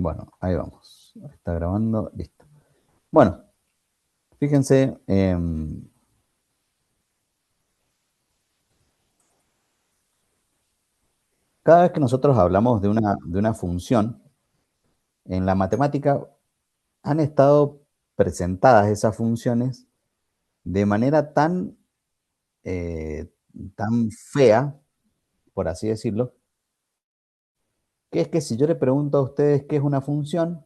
Bueno, ahí vamos. Está grabando, listo. Bueno, fíjense, cada vez que nosotros hablamos de una función, en la matemática han estado presentadas esas funciones de manera eh, tan fea, por así decirlo, que es que si yo le pregunto a ustedes qué es una función,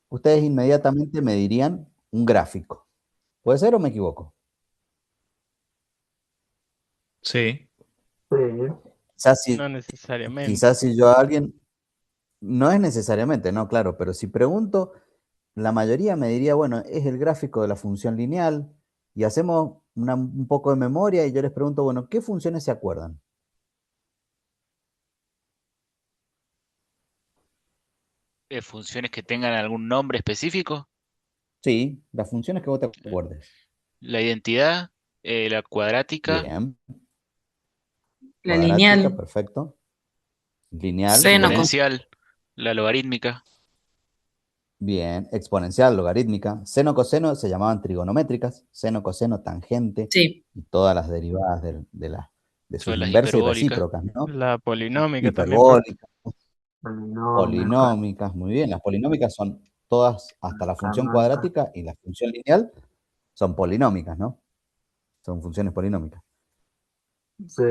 ustedes inmediatamente me dirían un gráfico. ¿Puede ser o me equivoco? Sí. Sí, Quizás si, No necesariamente. quizás si yo a alguien, no es necesariamente, no, claro, pero si pregunto, la mayoría me diría, bueno, es el gráfico de la función lineal y hacemos un poco de memoria y yo les pregunto, bueno, ¿qué funciones se acuerdan? Funciones que tengan algún nombre específico. Sí, las funciones que vos te acuerdes. La identidad, la cuadrática, Bien, La cuadrática, lineal, perfecto. Lineal, seno, bien. exponencial, la logarítmica. Bien, exponencial, logarítmica. Seno, coseno se llamaban trigonométricas. Seno, coseno, tangente sí. y todas las derivadas de sus Son las inversas y hiperbólicas. recíprocas, ¿no? La polinómica también, profe. Hiperbólicas, polinómico, polinómicas, muy bien. Las polinómicas son todas, hasta la función canónica. cuadrática y la función lineal, son polinómicas, ¿no? Son funciones polinómicas. Sí,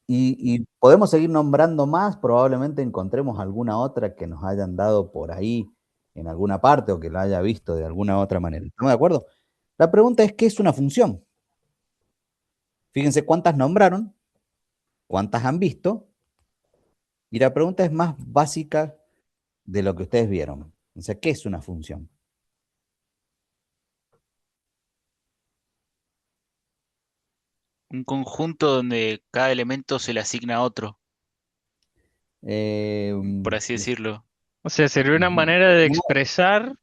Y podemos seguir nombrando más, probablemente encontremos alguna otra que nos hayan dado por ahí en alguna parte o que la haya visto de alguna otra manera. ¿Estamos de acuerdo? La pregunta es, ¿qué es una función? Fíjense cuántas nombraron, cuántas han visto, y la pregunta es más básica de lo que ustedes vieron. O sea, ¿qué es una función? Un conjunto donde cada elemento se le asigna a otro, Eh, por así uf, decirlo. O sea, sería una manera de tenemos, expresar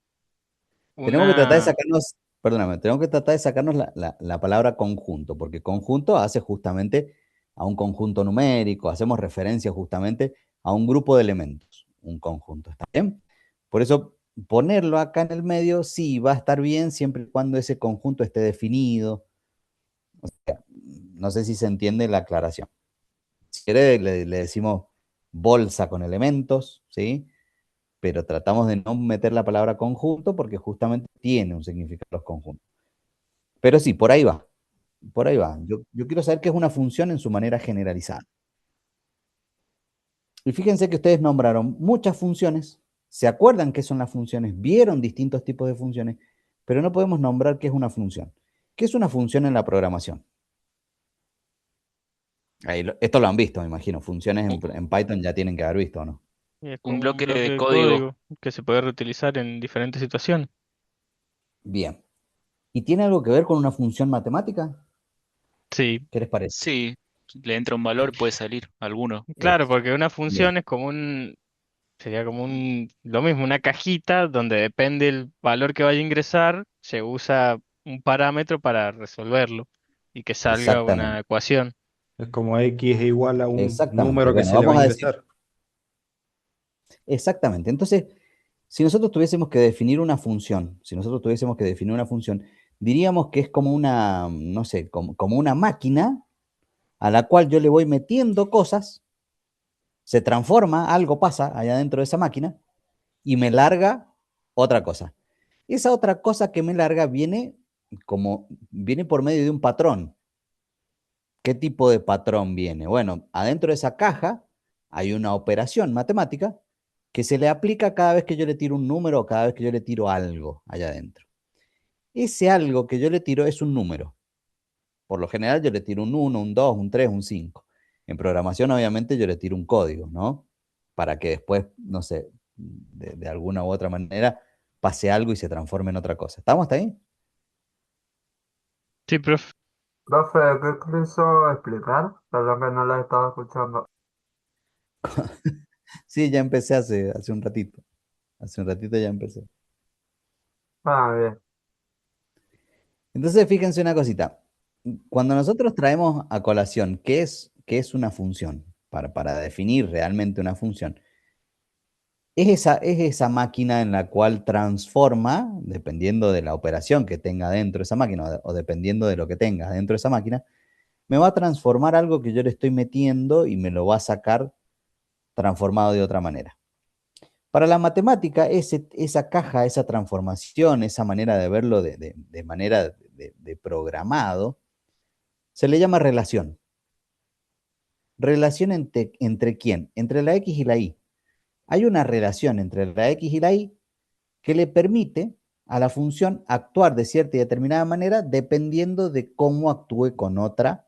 tenemos que tratar de una... sacarnos, perdóname, tenemos que tratar de sacarnos la palabra conjunto, porque conjunto hace justamente a un conjunto numérico, hacemos referencia justamente a un grupo de elementos, un conjunto, ¿está bien? Por eso ponerlo acá en el medio sí va a estar bien siempre y cuando ese conjunto esté definido. No sé si se entiende la aclaración. Si quiere, le decimos bolsa con elementos, ¿sí? Pero tratamos de no meter la palabra conjunto porque justamente tiene un significado los conjuntos. Pero sí, por ahí va, por ahí va. Yo quiero saber qué es una función en su manera generalizada. Y fíjense que ustedes nombraron muchas funciones, se acuerdan qué son las funciones, vieron distintos tipos de funciones, pero no podemos nombrar qué es una función. ¿Qué es una función en la programación? Esto lo han visto, me imagino. Funciones Un, en Python ya tienen que haber visto, ¿o no? Es un como un bloque bloque de de código. código que se puede reutilizar en diferentes situaciones. Bien. ¿Y tiene algo que ver con una función matemática? Sí, ¿Qué les parece? Sí, le entra un valor, puede salir alguno. claro, Eso. porque una Bien. función es como sería como lo mismo, una cajita donde depende el valor que vaya a ingresar, se usa un parámetro para resolverlo y que salga una Exactamente. ecuación. Es como X es igual a un Exactamente. número que Bueno, se le va a vamos a decir, ingresar. exactamente. Entonces, si nosotros tuviésemos que definir una función, si nosotros tuviésemos que definir una función, diríamos que es como una, no sé, como una máquina a la cual yo le voy metiendo cosas, se transforma, algo pasa allá dentro de esa máquina y me larga otra cosa. Esa otra cosa que me larga viene por medio de un patrón. ¿Qué tipo de patrón viene? Bueno, adentro de esa caja hay una operación matemática que se le aplica cada vez que yo le tiro un número o cada vez que yo le tiro algo allá adentro. Ese algo que yo le tiro es un número. Por lo general yo le tiro un 1, un 2, un 3, un 5. En programación obviamente yo le tiro un código, ¿no? Para que después, no sé, de alguna u otra manera pase algo y se transforme en otra cosa. ¿Estamos hasta ahí? Sí, profe. Profe, ¿qué quiso explicar? Perdón que no la estaba escuchando. Sí, ya empecé hace un ratito. Hace un ratito ya empecé. Ah, bien. Entonces, fíjense una cosita. Cuando nosotros traemos a colación qué es una función, para definir realmente una función, es esa máquina en la cual transforma, dependiendo de la operación que tenga dentro de esa máquina o dependiendo de lo que tenga dentro de esa máquina, me va a transformar algo que yo le estoy metiendo y me lo va a sacar transformado de otra manera. Para la matemática, esa caja, esa transformación, esa manera de verlo de manera de programado, se le llama relación. ¿Relación entre quién? Entre la X y la Y. Hay una relación entre la X y la Y que le permite a la función actuar de cierta y determinada manera dependiendo de cómo actúe con otra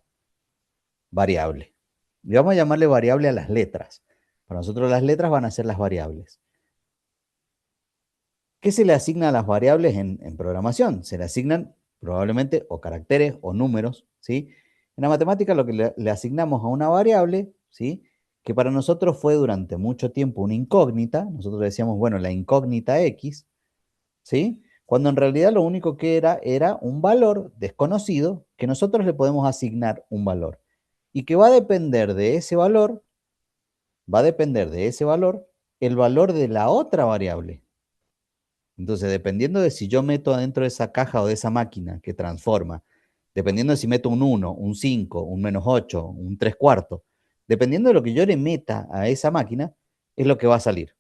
variable. Y vamos a llamarle variable a las letras. Para nosotros las letras van a ser las variables. ¿Qué se le asigna a las variables en programación? Se le asignan probablemente o caracteres o números, ¿sí? En la matemática lo que le asignamos a una variable, ¿sí? Que para nosotros fue durante mucho tiempo una incógnita. Nosotros decíamos, bueno, la incógnita X, ¿sí? Cuando en realidad lo único que era un valor desconocido que nosotros le podemos asignar un valor. Y que va a depender de ese valor, el valor de la otra variable. Entonces, dependiendo de si yo meto adentro de esa caja o de esa máquina que transforma, dependiendo de si meto un 1, un 5, un -8, un 3/4, dependiendo de lo que yo le meta a esa máquina, es lo que va a salir.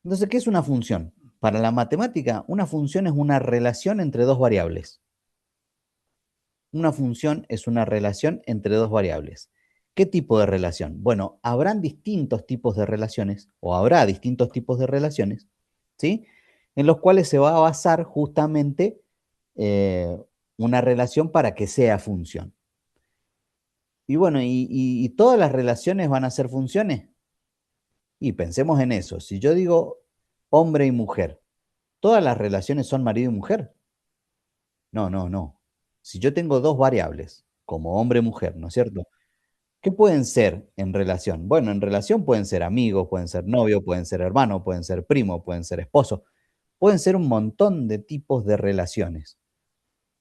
Entonces, ¿qué es una función? Para la matemática, una función es una relación entre dos variables. Una función es una relación entre dos variables. ¿Qué tipo de relación? Bueno, habrán distintos tipos de relaciones, o habrá distintos tipos de relaciones, ¿sí? En los cuales se va a basar justamente una relación para que sea función. Y bueno, ¿y todas las relaciones van a ser funciones? Y pensemos en eso. Si yo digo hombre y mujer, ¿todas las relaciones son marido y mujer? No, no, no. Si yo tengo dos variables, como hombre y mujer, ¿no es cierto? ¿Qué pueden ser en relación? Bueno, en relación pueden ser amigos, pueden ser novios, pueden ser hermanos, pueden ser primos, pueden ser esposos, pueden ser un montón de tipos de relaciones.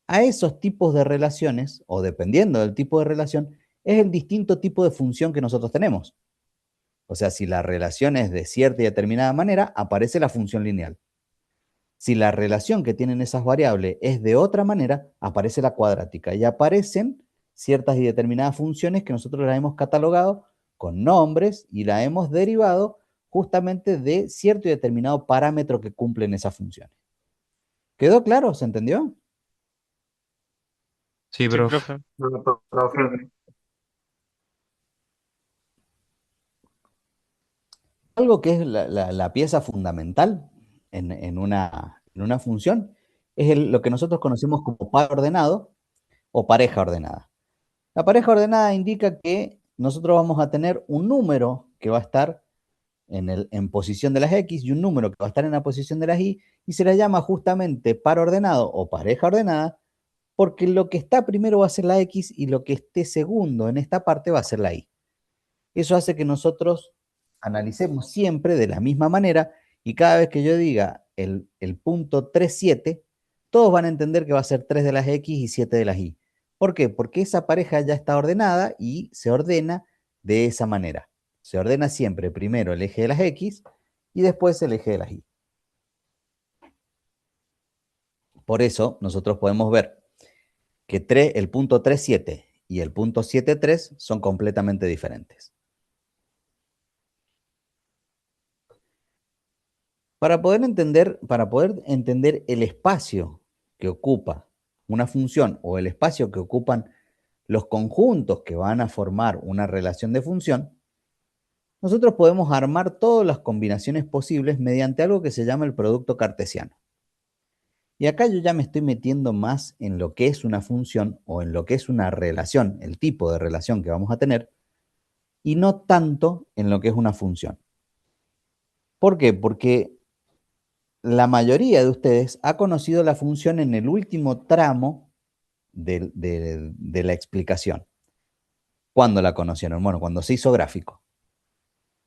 A esos tipos de relaciones, o dependiendo del tipo de relación, es el distinto tipo de función que nosotros tenemos. O sea, si la relación es de cierta y determinada manera, aparece la función lineal. Si la relación que tienen esas variables es de otra manera, aparece la cuadrática y aparecen ciertas y determinadas funciones que nosotros las hemos catalogado con nombres y las hemos derivado justamente de cierto y determinado parámetro que cumplen esas funciones. ¿Quedó claro? ¿Se entendió? Sí, Sí, profe. profe. No, profe. Algo que es la pieza fundamental en una función es lo que nosotros conocemos como par ordenado o pareja ordenada. La pareja ordenada indica que nosotros vamos a tener un número que va a estar en posición de las X y un número que va a estar en la posición de las Y se le llama justamente par ordenado o pareja ordenada porque lo que está primero va a ser la X y lo que esté segundo en esta parte va a ser la Y. Eso hace que nosotros analicemos siempre de la misma manera y cada vez que yo diga el punto 3, 7, todos van a entender que va a ser 3 de las X y 7 de las Y. ¿Por qué? Porque esa pareja ya está ordenada y se ordena de esa manera. Se ordena siempre primero el eje de las X y después el eje de las Y. Por eso nosotros podemos ver que el punto 3, 7 y el punto 7, 3 son completamente diferentes. Para poder entender el espacio que ocupa una función o el espacio que ocupan los conjuntos que van a formar una relación de función, nosotros podemos armar todas las combinaciones posibles mediante algo que se llama el producto cartesiano. Y acá yo ya me estoy metiendo más en lo que es una función o en lo que es una relación, el tipo de relación que vamos a tener, y no tanto en lo que es una función. ¿Por qué? Porque la mayoría de ustedes ha conocido la función en el último tramo de la explicación. ¿Cuándo la conocieron? Bueno, cuando se hizo gráfico.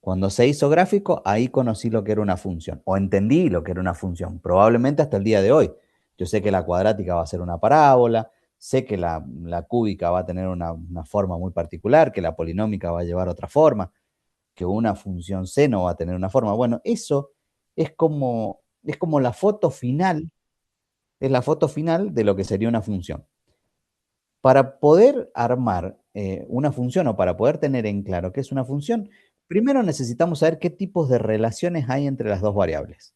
Cuando se hizo gráfico, ahí conocí lo que era una función, o entendí lo que era una función, probablemente hasta el día de hoy. Yo sé que la cuadrática va a ser una parábola, sé que la cúbica va a tener una forma muy particular, que la polinómica va a llevar otra forma, que una función seno va a tener una forma. Bueno, eso es como la foto final, es la foto final de lo que sería una función. Para poder armar una función o para poder tener en claro qué es una función, primero necesitamos saber qué tipos de relaciones hay entre las dos variables.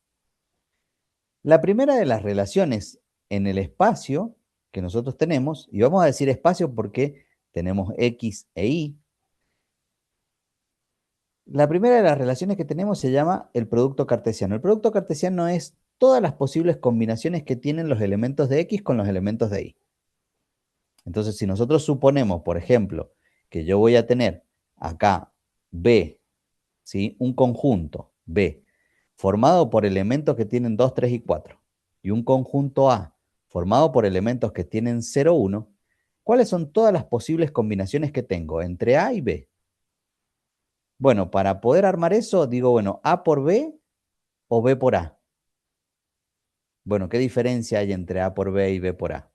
La primera de las relaciones en el espacio que nosotros tenemos, y vamos a decir espacio porque tenemos X e Y, la primera de las relaciones que tenemos se llama el producto cartesiano. El producto cartesiano es todas las posibles combinaciones que tienen los elementos de X con los elementos de Y. Entonces, si nosotros suponemos, por ejemplo, que yo voy a tener acá B, ¿sí? Un conjunto B formado por elementos que tienen 2, 3 y 4, y un conjunto A formado por elementos que tienen 0, 1, ¿cuáles son todas las posibles combinaciones que tengo entre A y B? Bueno, para poder armar eso, digo, bueno, A por B o B por A. Bueno, ¿qué diferencia hay entre A por B y B por A?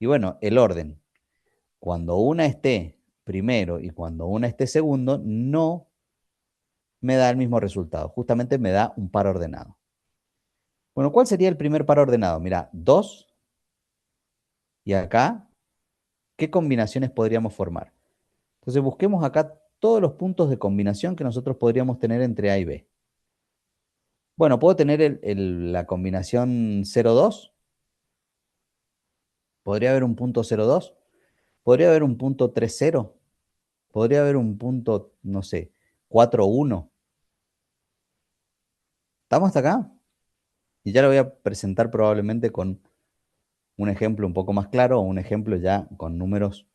Y bueno, el orden. Cuando una esté primero y cuando una esté segundo, no me da el mismo resultado. Justamente me da un par ordenado. Bueno, ¿cuál sería el primer par ordenado? Mira, 2 y acá, ¿qué combinaciones podríamos formar? Entonces busquemos acá todos los puntos de combinación que nosotros podríamos tener entre A y B. Bueno, puedo tener la combinación 0, 2. Podría haber un punto 0, 2. Podría haber un punto 3, 0. Podría haber un punto, no sé, 4, 1. ¿Estamos hasta acá? Y ya lo voy a presentar probablemente con un ejemplo un poco más claro o un ejemplo ya con números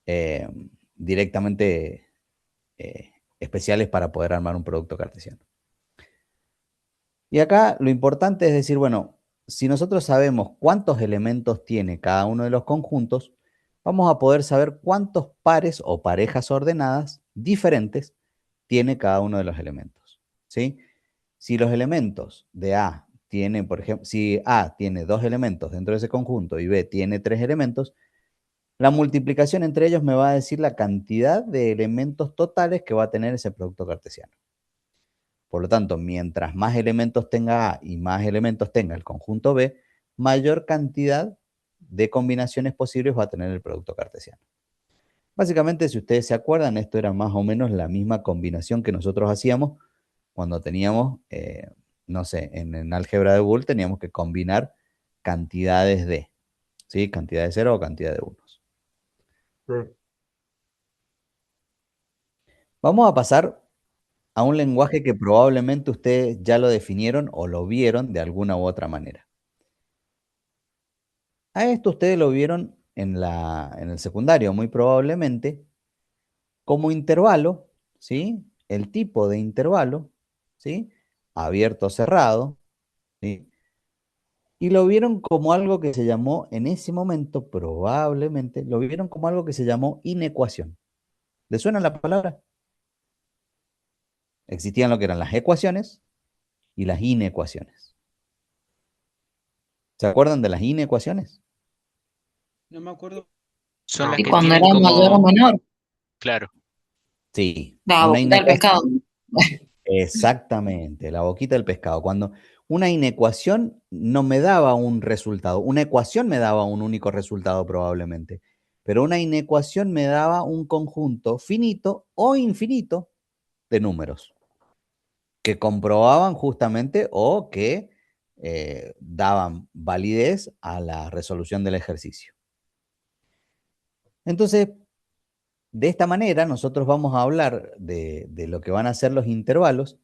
eh, directamente especiales para poder armar un producto cartesiano. Y acá lo importante es decir, bueno, si nosotros sabemos cuántos elementos tiene cada uno de los conjuntos, vamos a poder saber cuántos pares o parejas ordenadas diferentes tiene cada uno de los elementos, ¿sí? Si los elementos de A tienen, por ejemplo, si A tiene 2 elementos dentro de ese conjunto y B tiene 3 elementos, la multiplicación entre ellos me va a decir la cantidad de elementos totales que va a tener ese producto cartesiano. Por lo tanto, mientras más elementos tenga A y más elementos tenga el conjunto B, mayor cantidad de combinaciones posibles va a tener el producto cartesiano. Básicamente, si ustedes se acuerdan, esto era más o menos la misma combinación que nosotros hacíamos cuando teníamos, no sé, en álgebra de Boole teníamos que combinar cantidades de, ¿sí? Cantidad de 0 o cantidad de 1. Sí. Vamos a pasar a un lenguaje que probablemente ustedes ya lo definieron o lo vieron de alguna u otra manera. A esto ustedes lo vieron en el secundario, muy probablemente, como intervalo, ¿sí? El tipo de intervalo, ¿sí? Abierto o cerrado, ¿sí? Y lo vieron como algo que se llamó, en ese momento, probablemente, lo vieron como algo que se llamó inecuación. ¿Les suena la palabra? Existían lo que eran las ecuaciones y las inecuaciones. ¿Se acuerdan de las inecuaciones? No me acuerdo. Son No. las Y que cuando tienen era mayor o como, menor, claro, Sí, la una boquita del pescado. inecuación. Exactamente, la boquita del pescado. Cuando una inecuación no me daba un resultado, una ecuación me daba un único resultado probablemente, pero una inecuación me daba un conjunto finito o infinito de números que comprobaban justamente o que daban validez a la resolución del ejercicio. Entonces, de esta manera, nosotros vamos a hablar de lo que van a ser los intervalos.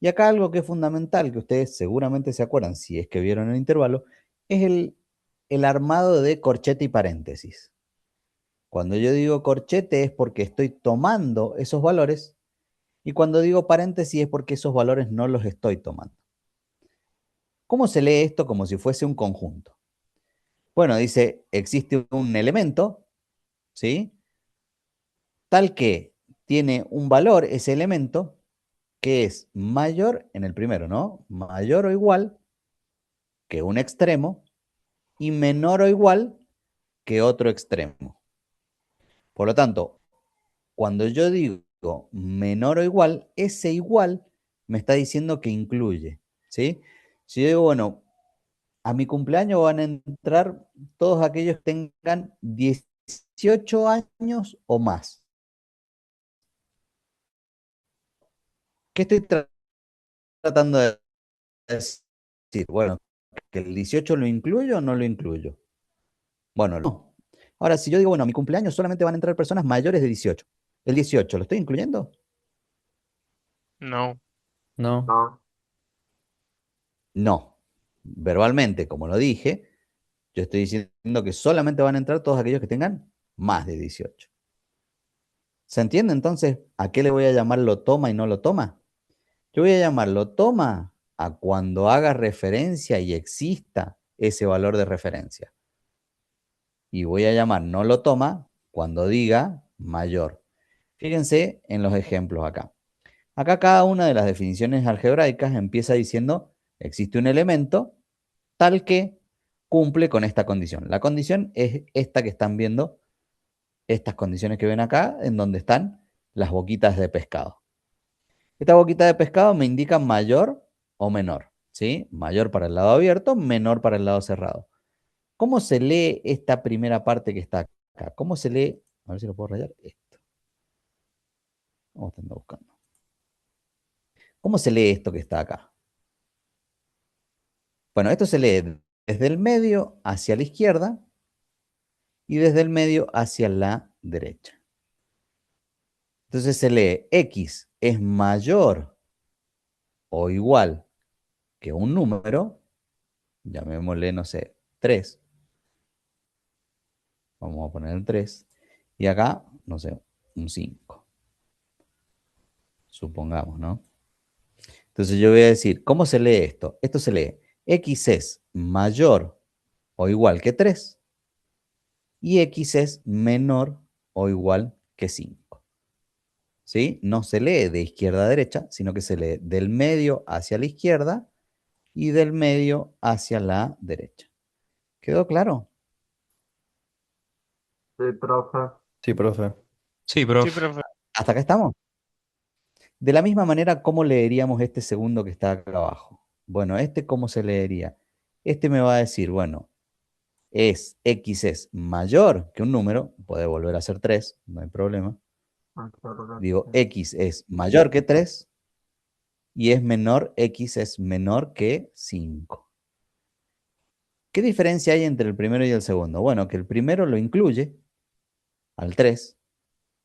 Y acá algo que es fundamental, que ustedes seguramente se acuerdan, si es que vieron el intervalo, es el armado de corchete y paréntesis. Cuando yo digo corchete es porque estoy tomando esos valores y cuando digo paréntesis es porque esos valores no los estoy tomando. ¿Cómo se lee esto como si fuese un conjunto? Bueno, dice, existe un elemento, ¿sí? Tal que tiene un valor ese elemento que es mayor en el primero, ¿no? Mayor o igual que un extremo y menor o igual que otro extremo. Por lo tanto, cuando yo digo menor o igual, ese igual me está diciendo que incluye, ¿sí? Si yo digo, bueno, a mi cumpleaños van a entrar todos aquellos que tengan 18 años o más. ¿Qué estoy tratando de decir? Bueno, ¿que el 18 lo incluyo o no lo incluyo? Bueno, no. Ahora, si yo digo, bueno, a mi cumpleaños solamente van a entrar personas mayores de 18. ¿El 18 lo estoy incluyendo? No. No. No. No. Verbalmente, como lo dije, yo estoy diciendo que solamente van a entrar todos aquellos que tengan más de 18. ¿Se entiende entonces a qué le voy a llamar lo toma y no lo toma? Yo voy a llamarlo toma a cuando haga referencia y exista ese valor de referencia. Y voy a llamar no lo toma cuando diga mayor. Fíjense en los ejemplos acá. Acá cada una de las definiciones algebraicas empieza diciendo existe un elemento tal que cumple con esta condición. La condición es esta que están viendo, estas condiciones que ven acá, en donde están las boquitas de pescado. Esta boquita de pescado me indica mayor o menor, ¿sí? Mayor para el lado abierto, menor para el lado cerrado. ¿Cómo se lee esta primera parte que está acá? ¿Cómo se lee? A ver si lo puedo rayar. Esto. Vamos a estar buscando. ¿Cómo se lee esto que está acá? Bueno, esto se lee desde el medio hacia la izquierda y desde el medio hacia la derecha. Entonces se lee X es mayor o igual que un número, llamémosle, no sé, 3. Vamos a poner el 3. Y acá, no sé, un 5. Supongamos, ¿no? Entonces yo voy a decir, ¿cómo se lee esto? Esto se lee X es mayor o igual que 3 y X es menor o igual que 5. ¿Sí? No se lee de izquierda a derecha, sino que se lee del medio hacia la izquierda y del medio hacia la derecha. ¿Quedó claro? Sí, profe. Sí, profe. Sí, Sí, profe. profe. ¿Hasta acá estamos? De la misma manera, ¿cómo leeríamos este segundo que está acá abajo? Bueno, ¿este cómo se leería? Este me va a decir, bueno, X es mayor que un número, puede volver a ser 3, no hay problema. Ah, claro que Digo, sí. X es mayor que 3 y es menor, X es menor que 5. ¿Qué diferencia hay entre el primero y el segundo? Bueno, que el primero lo incluye al 3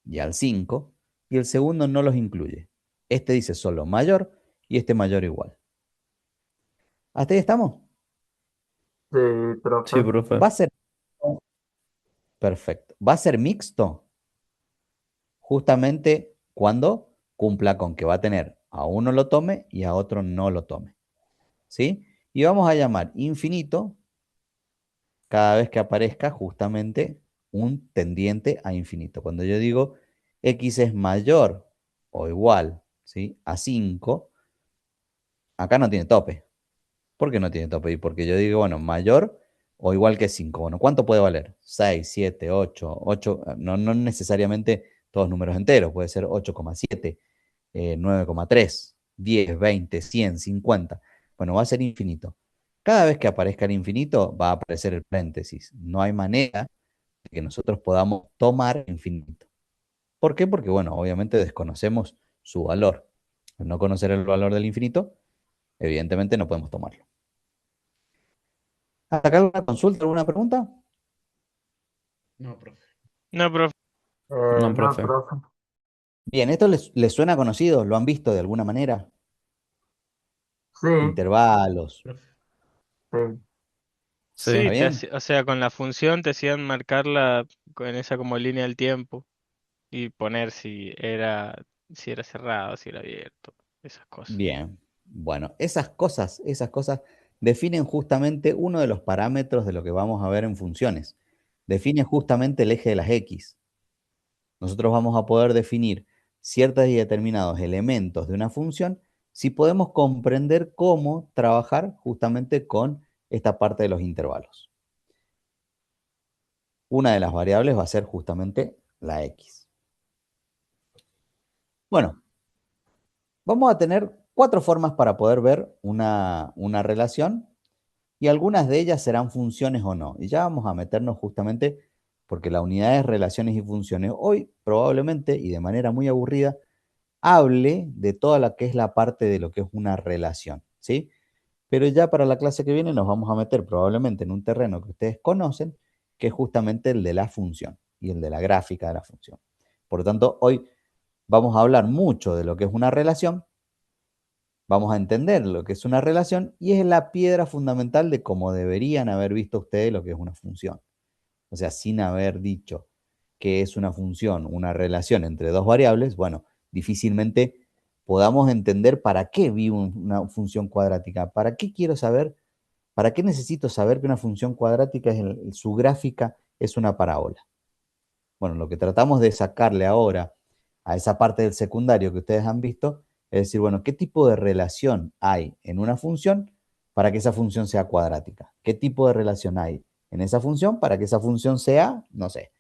y al 5 y el segundo no los incluye. Este dice solo mayor y este mayor igual. ¿Hasta ahí estamos? Sí, Sí, profe. profe. Va a ser perfecto. Va a ser mixto justamente cuando cumpla con que va a tener a uno lo tome y a otro no lo tome. ¿Sí? Y vamos a llamar infinito cada vez que aparezca justamente un tendiente a infinito. Cuando yo digo x es mayor o igual, ¿sí?, a 5, acá no tiene tope. ¿Por qué no tiene tope? Y porque yo digo, bueno, mayor o igual que 5. Bueno, ¿cuánto puede valer? 6, 7, 8, 8, no necesariamente todos números enteros, puede ser 8,7, 9,3, 10, 20, 100, 50. Bueno, va a ser infinito. Cada vez que aparezca el infinito va a aparecer el paréntesis. No hay manera de que nosotros podamos tomar infinito. ¿Por qué? Porque, bueno, obviamente desconocemos su valor. Al no conocer el valor del infinito, evidentemente no podemos tomarlo. ¿Hasta acá alguna consulta, alguna pregunta? No, profe. No, profe. No, No, profe. profe. Bien, ¿esto les suena conocido? ¿Lo han visto de alguna manera? Sí, Intervalos, Profe. sí. Sí. ¿está Sí, bien? o sea, con la función te hacían marcarla con esa como línea del tiempo y poner si era cerrado, si era abierto, esas cosas. Bien. Bueno, esas cosas definen justamente uno de los parámetros de lo que vamos a ver en funciones. Define justamente el eje de las X. Nosotros vamos a poder definir ciertos y determinados elementos de una función si podemos comprender cómo trabajar justamente con esta parte de los intervalos. Una de las variables va a ser justamente la X. Bueno, vamos a tener 4 formas para poder ver una relación y algunas de ellas serán funciones o no. Y ya vamos a meternos justamente porque la unidad es relaciones y funciones. Hoy probablemente y de manera muy aburrida hable de toda la que es la parte de lo que es una relación, ¿sí? Pero ya para la clase que viene nos vamos a meter probablemente en un terreno que ustedes conocen, que es justamente el de la función y el de la gráfica de la función. Por lo tanto, hoy vamos a hablar mucho de lo que es una relación, vamos a entender lo que es una relación y es la piedra fundamental de cómo deberían haber visto ustedes lo que es una función. O sea, sin haber dicho que es una función, una relación entre dos variables, bueno, difícilmente podamos entender para qué vivo una función cuadrática, para qué quiero saber, para qué necesito saber que una función cuadrática es su gráfica es una parábola. Bueno, lo que tratamos de sacarle ahora a esa parte del secundario que ustedes han visto es decir, bueno, ¿qué tipo de relación hay en una función para que esa función sea cuadrática? ¿Qué tipo de relación hay en esa función para que esa función sea, no sé,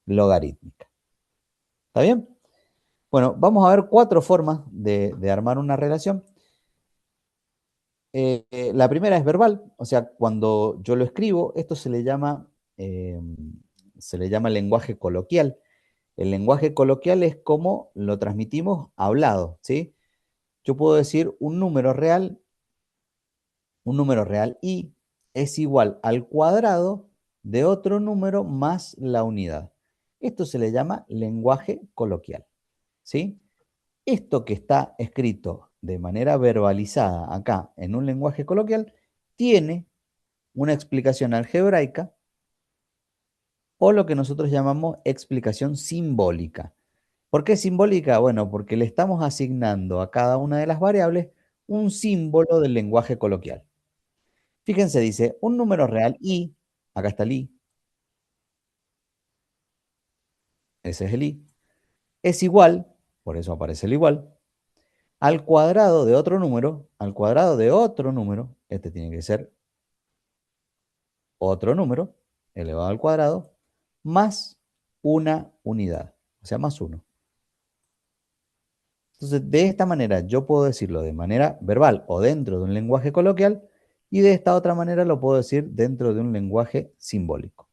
logarítmica? ¿Está bien? Bueno, vamos a ver 4 formas de armar una relación. La primera es verbal, o sea, cuando yo lo escribo, esto se le llama lenguaje coloquial. El lenguaje coloquial es como lo transmitimos hablado, ¿sí? Yo puedo decir un número real y es igual al cuadrado de otro número más la unidad. Esto se le llama lenguaje coloquial, ¿sí? Esto que está escrito de manera verbalizada acá en un lenguaje coloquial tiene una explicación algebraica o lo que nosotros llamamos explicación simbólica. ¿Por qué simbólica? Bueno, porque le estamos asignando a cada una de las variables un símbolo del lenguaje coloquial. Fíjense, dice un número real i, acá está el i, ese es el i, es igual, por eso aparece el igual, al cuadrado de otro número, al cuadrado de otro número, este tiene que ser otro número, elevado al cuadrado, más una unidad, o sea, más uno. Entonces, de esta manera yo puedo decirlo de manera verbal o dentro de un lenguaje coloquial y de esta otra manera lo puedo decir dentro de un lenguaje simbólico.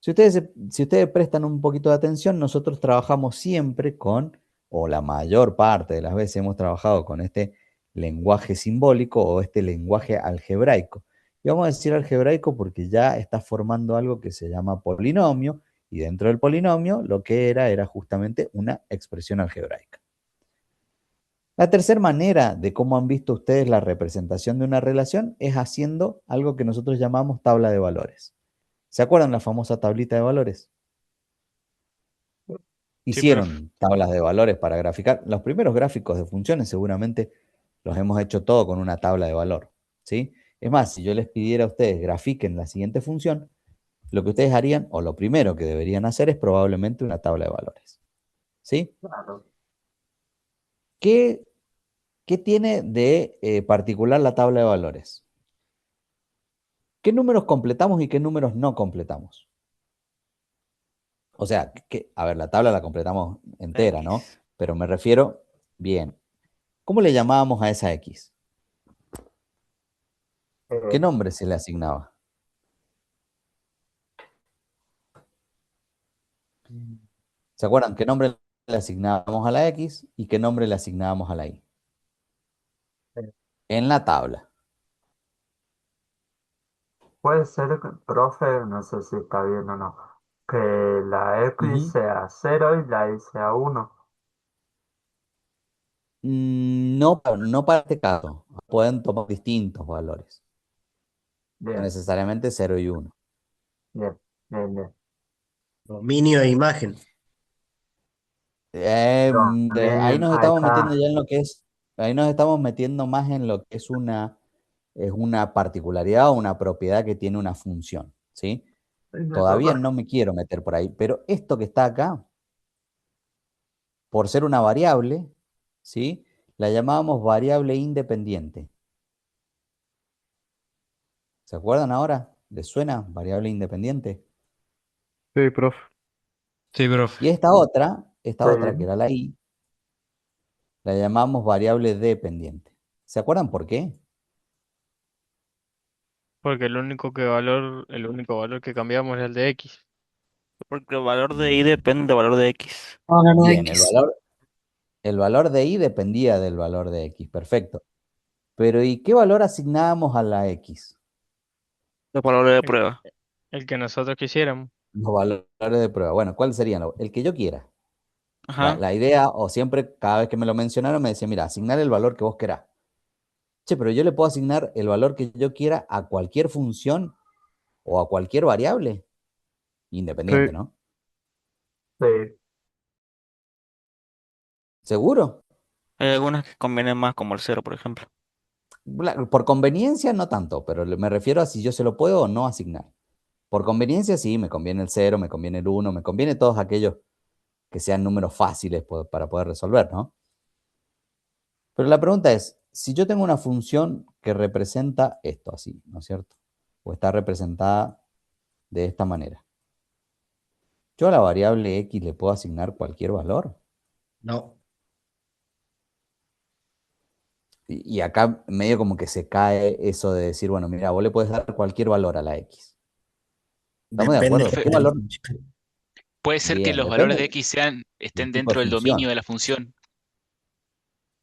Si ustedes prestan un poquito de atención, nosotros trabajamos siempre con, o la mayor parte de las veces hemos trabajado con este lenguaje simbólico o este lenguaje algebraico. Y vamos a decir algebraico porque ya está formando algo que se llama polinomio, y dentro del polinomio lo que era justamente una expresión algebraica. La tercera manera de cómo han visto ustedes la representación de una relación es haciendo algo que nosotros llamamos tabla de valores. ¿Se acuerdan la famosa tablita de valores? Sí, profe. Hicieron tablas de valores para graficar. Los primeros gráficos de funciones seguramente los hemos hecho todo con una tabla de valor, ¿sí? Es más, si yo les pidiera a ustedes grafiquen la siguiente función, lo que ustedes harían, o lo primero que deberían hacer es probablemente una tabla de valores, ¿sí? Claro. ¿Qué, qué tiene de particular la tabla de valores? ¿Qué números completamos y qué números no completamos? O sea, a ver, la tabla la completamos entera, ¿no? X. Pero me refiero, bien, ¿cómo le llamábamos a esa X? ¿Qué Eh, nombre se le asignaba? ¿Se acuerdan qué nombre le asignábamos a la X y qué nombre le asignábamos a la Y? eh, En la tabla. puede ser, profe, no sé si está bien o no, que la X Ujú. sea 0 y la Y sea 1. No, no para este caso. Pueden tomar distintos valores. No Bien, necesariamente 0 y 1. bien, bien, bien. Dominio de imagen. Pero Ahí también nos estamos metiendo acá, ya en lo que es, ahí nos estamos metiendo más en lo que es una particularidad o una propiedad que tiene una función, ¿sí? Todavía no me quiero meter por ahí, pero esto que está acá, por ser una variable, ¿sí? La llamábamos variable independiente. ¿Se acuerdan ahora? ¿Les suena variable independiente? Sí, profe. Sí, profe. Y esta otra que sí, era la i, la llamamos variable dependiente. ¿Se acuerdan por qué? Porque el único valor que cambiamos es el de X. Porque el valor de y depende del valor de x. Valor de Bien, X. el valor de y dependía del valor de x, perfecto. Pero ¿y qué valor asignábamos a la x? Los valores de El, prueba. el que nosotros quisiéramos. Los valores de prueba. Bueno, ¿cuáles serían? El que yo quiera. Ajá. La idea, o siempre, cada vez que me lo mencionaron, me decía, mira, asignar el valor que vos querás. Che, pero yo le puedo asignar el valor que yo quiera a cualquier función o a cualquier variable, independiente, Sí. ¿no? Sí, ¿Seguro? Hay algunas que convienen más, como el cero, por ejemplo. Por conveniencia no tanto, pero me refiero a si yo se lo puedo o no asignar. Por conveniencia sí, me conviene el 0, me conviene el 1, me conviene todos aquellos que sean números fáciles para poder resolver, ¿no? Pero la pregunta es, si yo tengo una función que representa esto así, ¿no es cierto? O está representada de esta manera. ¿Yo a la variable x le puedo asignar cualquier valor? No. Y acá medio como que se cae eso de decir, bueno, mira, vos le puedes dar cualquier valor a la x. ¿Estamos de Depende acuerdo? Profe, ¿Qué de la valor? función. puede ser que Bien, los valores depende de X del estén tipo de dentro del dominio función. de la función.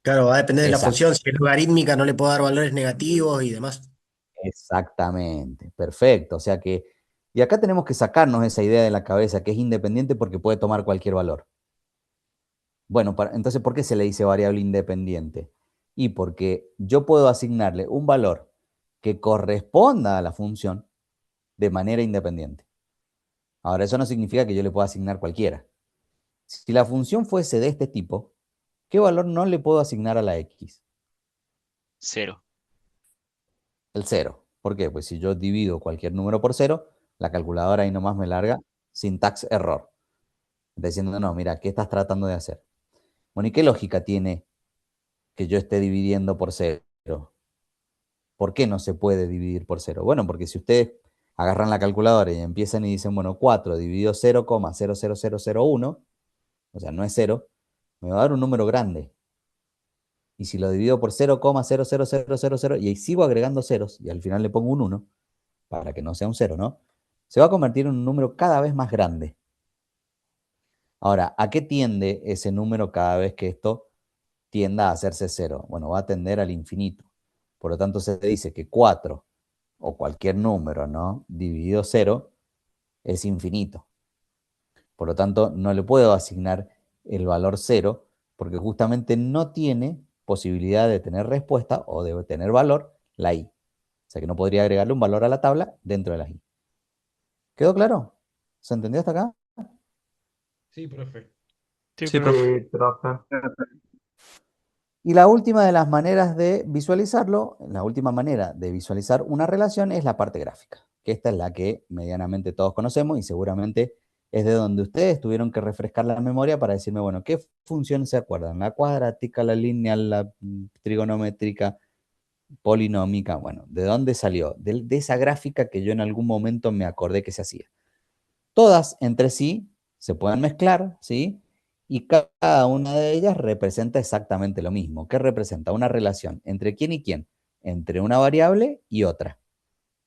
Claro, va a depender de la Exacto. función. Si es logarítmica, no le puedo dar valores negativos y demás. Exactamente, perfecto. O sea que, y acá tenemos que sacarnos esa idea de la cabeza que es independiente porque puede tomar cualquier valor. Bueno, entonces, ¿por qué se le dice variable independiente? Y porque yo puedo asignarle un valor que corresponda a la función de manera independiente. Ahora, eso no significa que yo le pueda asignar cualquiera. Si la función fuese de este tipo, ¿qué valor no le puedo asignar a la x? Cero. El cero. ¿Por qué? Pues si yo divido cualquier número por cero, la calculadora ahí nomás me larga syntax error. Diciendo, no, mira, ¿qué estás tratando de hacer? Bueno, ¿y qué lógica tiene que yo esté dividiendo por cero? ¿Por qué no se puede dividir por cero? Bueno, porque si ustedes agarran la calculadora y empiezan y dicen, bueno, 4 dividido 0,00001, o sea, no es cero, me va a dar un número grande. Y si lo divido por 0,00000 y ahí sigo agregando ceros y al final le pongo un 1, para que no sea un 0, ¿no? Se va a convertir en un número cada vez más grande. Ahora, ¿a qué tiende ese número cada vez que esto tienda a hacerse 0? Bueno, va a tender al infinito. Por lo tanto, se dice que 4 o cualquier número, ¿no? Dividido 0 es infinito. Por lo tanto, no le puedo asignar el valor 0 porque justamente no tiene posibilidad de tener respuesta o de tener valor la i. O sea que no podría agregarle un valor a la tabla dentro de la i. ¿Quedó claro? ¿Se entendió hasta acá? Sí, Sí, profe. profe. sí, profe. Y la última de las maneras de visualizarlo, la última manera de visualizar una relación es la parte gráfica, que esta es la que medianamente todos conocemos y seguramente es de donde ustedes tuvieron que refrescar la memoria para decirme, bueno, ¿qué funciones se acuerdan? La cuadrática, la lineal, la trigonométrica, polinómica, bueno, ¿de dónde salió? De esa gráfica que yo en algún momento me acordé que se hacía. Todas entre sí se pueden mezclar, ¿sí? Y cada una de ellas representa exactamente lo mismo. ¿Qué representa? Una relación entre quién y quién. Entre una variable y otra.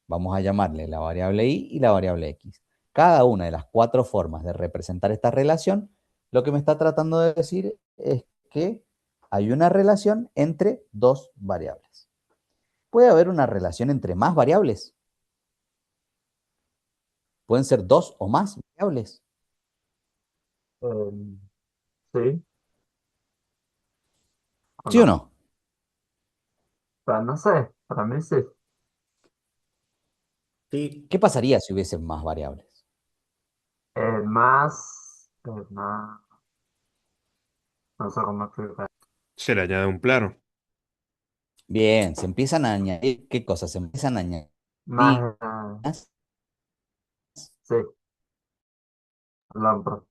Vamos a llamarle la variable y la variable x. Cada una de las cuatro formas de representar esta relación, lo que me está tratando de decir es que hay una relación entre dos variables. Puede haber una relación entre más variables. Pueden ser dos o más variables. Em, sí o ¿Sí o no. no? Pero no sé, para mí sí. Sí. ¿Qué pasaría si hubiesen más variables? Más, no sé cómo explicar. Se le añade un plano. Bien, se empiezan a añadir, ¿qué cosas? Se empiezan a añadir Más, sí, perdón,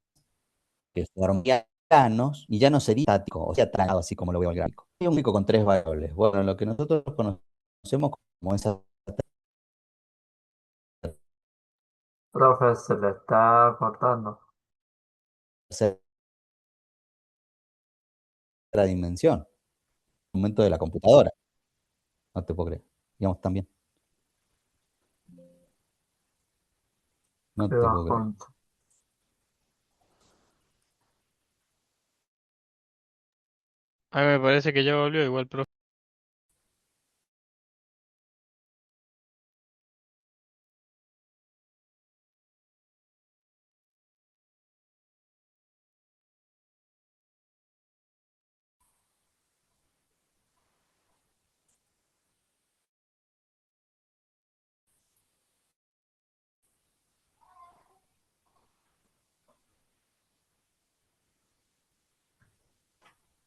que forman planos y ya no sería estático, o sea, tragado así como lo veo el gráfico. Hay un gráfico con tres variables. Bueno, lo que nosotros conocemos como esa profe, se le está cortando. tercera dimensión, momento de la computadora. No te puedo creer. Digamos también. No Qué te puedo creer. bajón. A mí me parece que ya volvió igual, profe.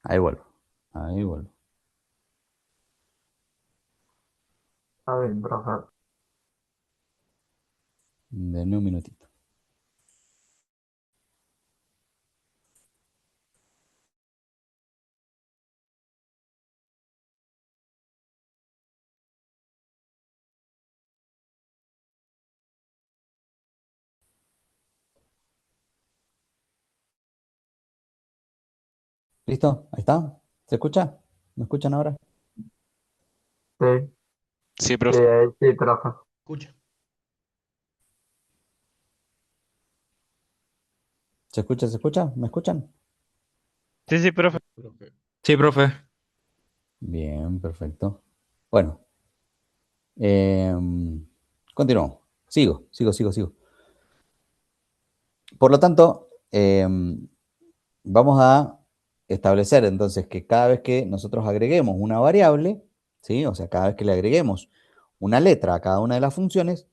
Ahí vuelvo. Ahí vuelvo. Está bien, profe. Denme un minutito. ¿Listo? Ahí está. ¿Se escucha? ¿Me escuchan ahora? Sí, Sí, sí, profe. sí, profe. Escucha. ¿Se escucha? ¿Se escucha? ¿Me escuchan? Sí, sí, profe. Sí, profe. Bien, perfecto. Bueno, continuamos. Sigo. Por lo tanto, vamos a establecer entonces que cada vez que nosotros agreguemos una variable, ¿sí? O sea, cada vez que le agreguemos una letra a cada una de las funciones,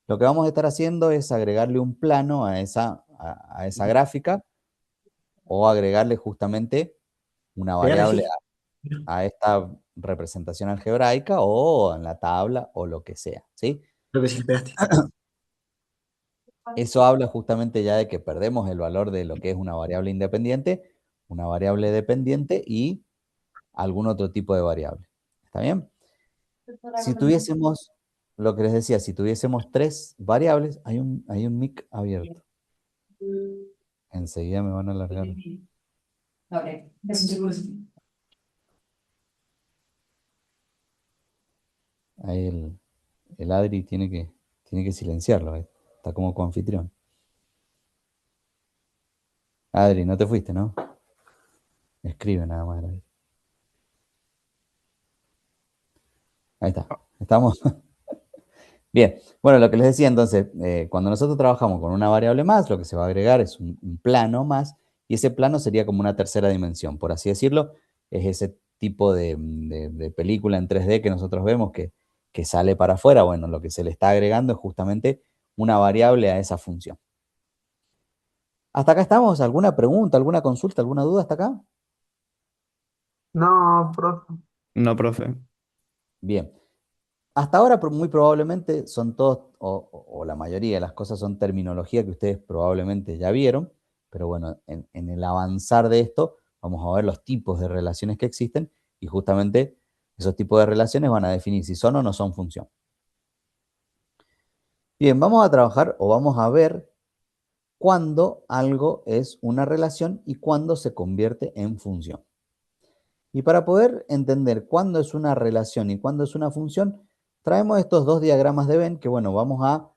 lo que vamos a estar haciendo es agregarle un plano a esa gráfica o agregarle justamente una ¿Ya variable elegí? a esta representación algebraica o en la tabla o lo que sea, ¿sí? Creo que sí, esperaste. Eso habla justamente ya de que perdemos el valor de lo que es una variable independiente, una variable dependiente y algún otro tipo de variable. ¿Está bien? Si tuviésemos, lo que les decía, si tuviésemos tres variables, hay un mic abierto. Enseguida me van a alargar. Ahí el Adri tiene que silenciarlo. Está como coanfitrión. Adri, no te fuiste, ¿no? Escribe nada más. Adri. Ahí está. Estamos. Bien. Bueno, lo que les decía entonces, cuando nosotros trabajamos con una variable más, lo que se va a agregar es un plano más, y ese plano sería como una tercera dimensión, por así decirlo. Es ese tipo de película en 3D que nosotros vemos que sale para afuera. Bueno, lo que se le está agregando es justamente una variable a esa función. ¿Hasta acá estamos? ¿Alguna pregunta, alguna consulta, alguna duda hasta acá? No, profe. No, profe. Bien. Hasta ahora muy probablemente son todos, o la mayoría de las cosas son terminología que ustedes probablemente ya vieron, pero bueno, en el avanzar de esto vamos a ver los tipos de relaciones que existen y justamente esos tipos de relaciones van a definir si son o no son función. Bien, vamos a trabajar o vamos a ver cuándo algo es una relación y cuándo se convierte en función. Y para poder entender cuándo es una relación y cuándo es una función, traemos estos dos diagramas de Venn que, bueno, vamos a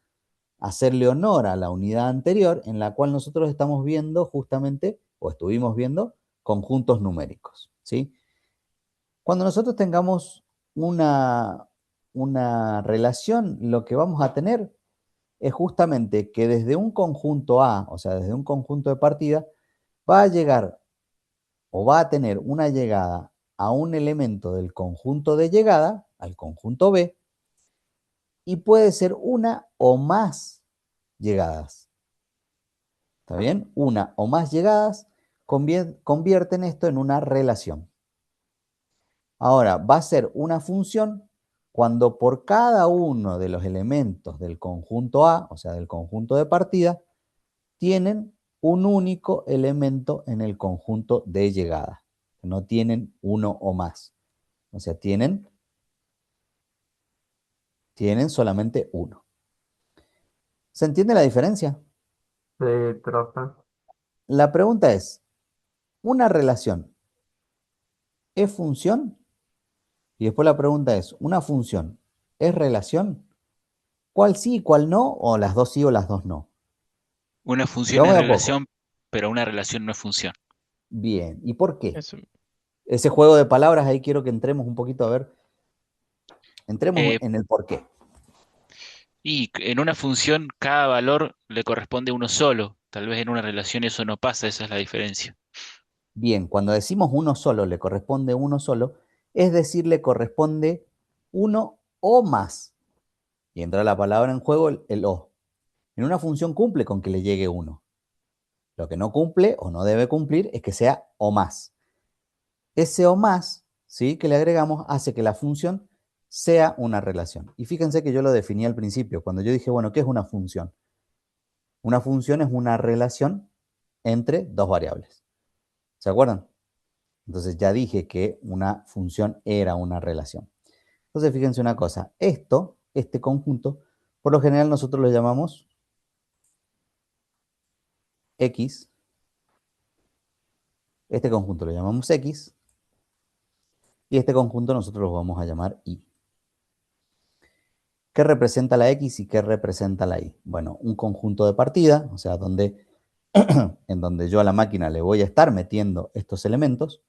hacerle honor a la unidad anterior en la cual nosotros estamos viendo justamente, o estuvimos viendo, conjuntos numéricos, ¿sí? Cuando nosotros tengamos una relación, lo que vamos a tener es justamente que desde un conjunto A, o sea, desde un conjunto de partida, va a llegar o va a tener una llegada a un elemento del conjunto de llegada, al conjunto B, y puede ser una o más llegadas. ¿Está bien? Una o más llegadas convierten esto en una relación. Ahora, va a ser una función cuando por cada uno de los elementos del conjunto A, o sea, del conjunto de partida, tienen un único elemento en el conjunto de llegada. No tienen uno o más. O sea, tienen solamente uno. ¿Se entiende la diferencia? Sí, profe. La pregunta es, ¿una relación ¿es función? Y después la pregunta es, ¿una función es relación? ¿Cuál sí y cuál no? ¿O las dos sí o las dos no? Una Y función vamos es de a poco. relación, pero una relación no es función. Bien, ¿y por qué? Eso. Ese juego de palabras ahí quiero que entremos un poquito a ver. Entremos Eh, en el por qué. y en una función cada valor le corresponde uno solo. Tal vez en una relación eso no pasa, esa es la diferencia. Bien, cuando decimos uno solo, le corresponde uno solo, es decir, le corresponde uno o más. Y entra la palabra en juego, el o. En una función cumple con que le llegue uno. Lo que no cumple o no debe cumplir es que sea o más. Ese o más, ¿sí?, que le agregamos hace que la función sea una relación. Y fíjense que yo lo definí al principio, cuando yo dije, bueno, ¿qué es una función? Una función es una relación entre dos variables. ¿Se acuerdan? Entonces ya dije que una función era una relación. Entonces fíjense una cosa, este conjunto, por lo general nosotros lo llamamos X, este conjunto lo llamamos X, y este conjunto nosotros lo vamos a llamar Y. ¿Qué representa la X y qué representa la Y? Bueno, un conjunto de partida, o sea, en donde yo a la máquina le voy a estar metiendo estos elementos.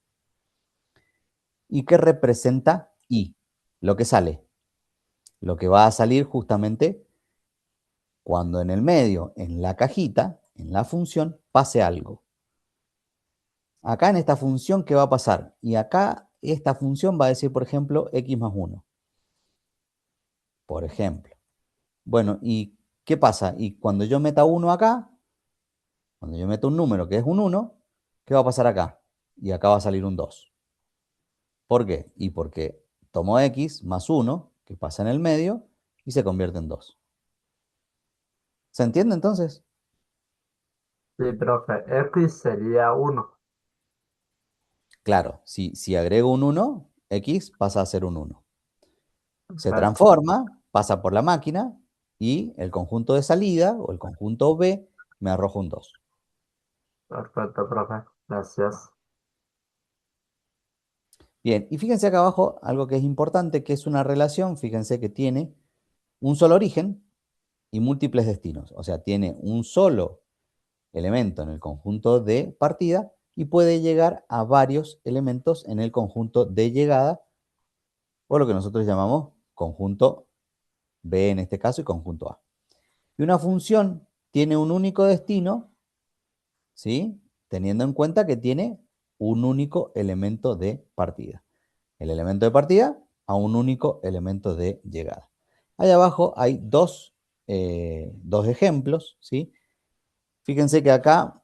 ¿Y qué representa Y? Lo que sale. Lo que va a salir justamente cuando en el medio, en la cajita, en la función, pase algo. Acá en esta función, ¿qué va a pasar? Y acá esta función va a decir, por ejemplo, x más 1. Por ejemplo. Bueno, ¿y qué pasa? Y cuando yo meta 1 acá, cuando yo meto un número que es un 1, ¿qué va a pasar acá? Y acá va a salir un 2. ¿Por qué? Y porque tomo x más 1, que pasa en el medio, y se convierte en 2. ¿Se entiende entonces? Sí, profe, X sería 1. Claro, si agrego un 1, x pasa a ser un 1. Se Claro, transforma, pasa por la máquina y el conjunto de salida o el conjunto B me arroja un 2. perfecto, profe. Gracias. Bien, y fíjense acá abajo algo que es importante, que es una relación, fíjense que tiene un solo origen y múltiples destinos. O sea, tiene un solo elemento en el conjunto de partida y puede llegar a varios elementos en el conjunto de llegada o lo que nosotros llamamos conjunto B en este caso y conjunto A. Y una función tiene un único destino, ¿sí?, teniendo en cuenta que tiene un único elemento de partida. El elemento de partida a un único elemento de llegada. Ahí abajo hay dos ejemplos, ¿sí? Fíjense que acá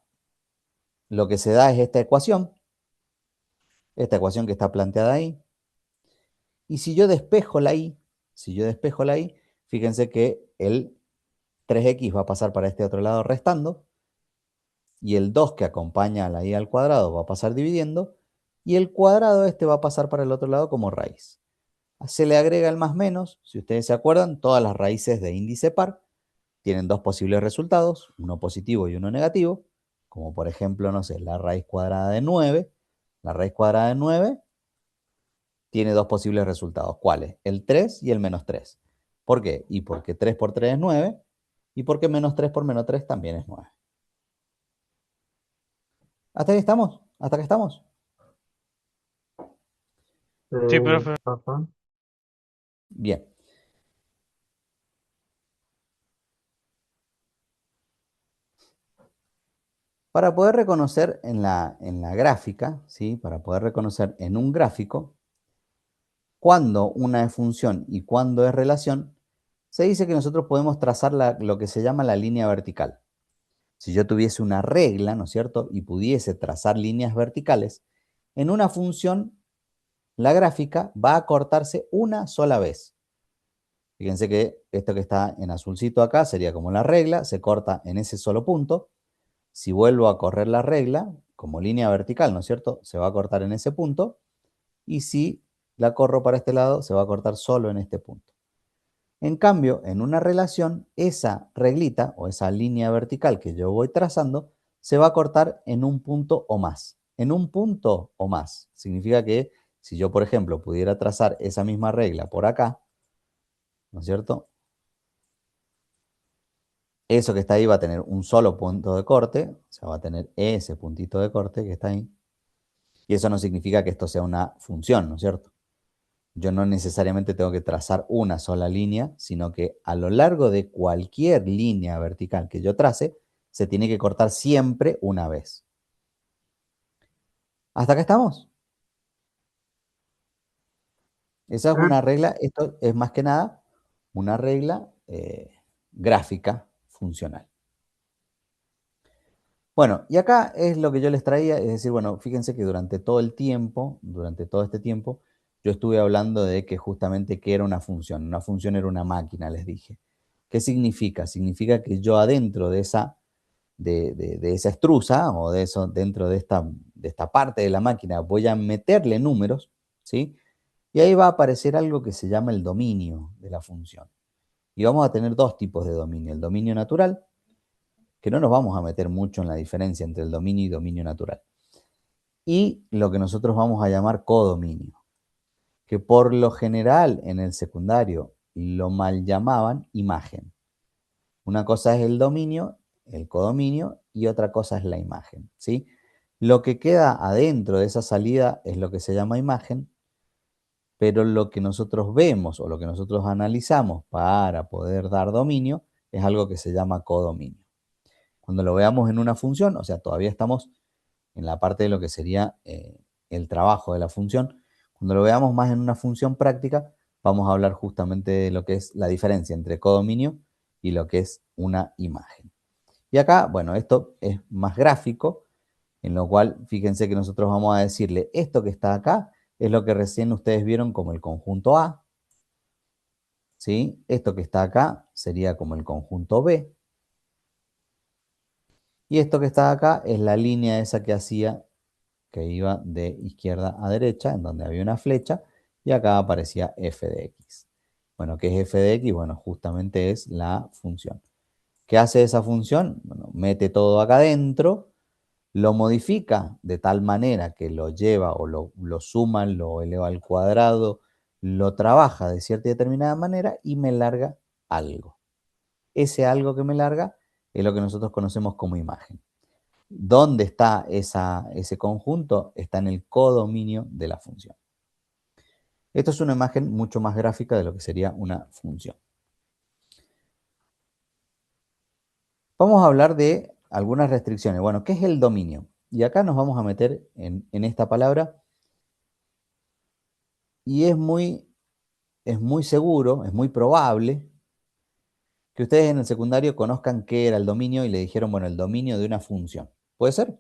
lo que se da es esta ecuación que está planteada ahí. Y si yo despejo la y, fíjense que el 3x va a pasar para este otro lado restando, y el 2 que acompaña a la y al cuadrado va a pasar dividiendo, y el cuadrado este va a pasar para el otro lado como raíz. Se le agrega el más menos, si ustedes se acuerdan, todas las raíces de índice par tienen dos posibles resultados, uno positivo y uno negativo, como por ejemplo, no sé, la raíz cuadrada de 9. La raíz cuadrada de 9 tiene dos posibles resultados. ¿Cuáles? El 3 y el menos 3. ¿Por qué? Y porque 3 por 3 es 9, y porque menos 3 por menos 3 también es 9. ¿Hasta ahí estamos? ¿Hasta acá estamos? Sí, profe. Profe. Bien. Para poder reconocer en la gráfica, ¿sí?, para poder reconocer en un gráfico cuándo una es función y cuándo es relación, se dice que nosotros podemos trazar lo que se llama la línea vertical. Si yo tuviese una regla, ¿no es cierto?, y pudiese trazar líneas verticales, en una función la gráfica va a cortarse una sola vez. Fíjense que esto que está en azulcito acá sería como la regla, se corta en ese solo punto. Si vuelvo a correr la regla, como línea vertical, ¿no es cierto?, se va a cortar en ese punto. Y si la corro para este lado, se va a cortar solo en este punto. En cambio, en una relación, esa reglita o esa línea vertical que yo voy trazando se va a cortar en un punto o más. En un punto o más significa que si yo, por ejemplo, pudiera trazar esa misma regla por acá, ¿no es cierto? Eso que está ahí va a tener un solo punto de corte, o sea, va a tener ese puntito de corte que está ahí. Y eso no significa que esto sea una función, ¿no es cierto? Yo no necesariamente tengo que trazar una sola línea, sino que a lo largo de cualquier línea vertical que yo trace, se tiene que cortar siempre una vez. ¿Hasta acá estamos? Esa es una regla, esto es más que nada una regla gráfica funcional. Bueno, y acá es lo que yo les traía, es decir, bueno, fíjense que durante todo este tiempo, yo estuve hablando de que justamente qué era una función era una máquina, les dije. ¿Qué significa? Significa que yo adentro de esa, de esa estruza o de eso, dentro de esta parte de la máquina, voy a meterle números, ¿sí? Y ahí va a aparecer algo que se llama el dominio de la función. Y vamos a tener dos tipos de dominio. El dominio natural, que no nos vamos a meter mucho en la diferencia entre el dominio y dominio natural. Y lo que nosotros vamos a llamar codominio, que por lo general en el secundario lo mal llamaban imagen. Una cosa es el dominio, el codominio, y otra cosa es la imagen, ¿sí? Lo que queda adentro de esa salida es lo que se llama imagen, pero lo que nosotros vemos o lo que nosotros analizamos para poder dar dominio es algo que se llama codominio. Cuando lo veamos en una función, o sea, todavía estamos en la parte de lo que sería el trabajo de la función. Cuando lo veamos más en una función práctica, vamos a hablar justamente de lo que es la diferencia entre codominio y lo que es una imagen. Y acá, bueno, esto es más gráfico, en lo cual, fíjense que nosotros vamos a decirle, esto que está acá es lo que recién ustedes vieron como el conjunto A, ¿sí? Esto que está acá sería como el conjunto B, y esto que está acá es la línea esa que hacía, que iba de izquierda a derecha, en donde había una flecha, y acá aparecía f de x. Bueno, ¿qué es f de x? Bueno, justamente es la función. ¿Qué hace esa función? Bueno, mete todo acá adentro, lo modifica de tal manera que lo lleva o lo suma, lo eleva al cuadrado, lo trabaja de cierta y determinada manera y me larga algo. Ese algo que me larga es lo que nosotros conocemos como imagen. ¿Dónde está ese conjunto? Está en el codominio de la función. Esto es una imagen mucho más gráfica de lo que sería una función. Vamos a hablar de algunas restricciones. Bueno, ¿qué es el dominio? Y acá nos vamos a meter en esta palabra y es muy seguro, es muy probable que ustedes en el secundario conozcan qué era el dominio y le dijeron, bueno, el dominio de una función. ¿Puede ser?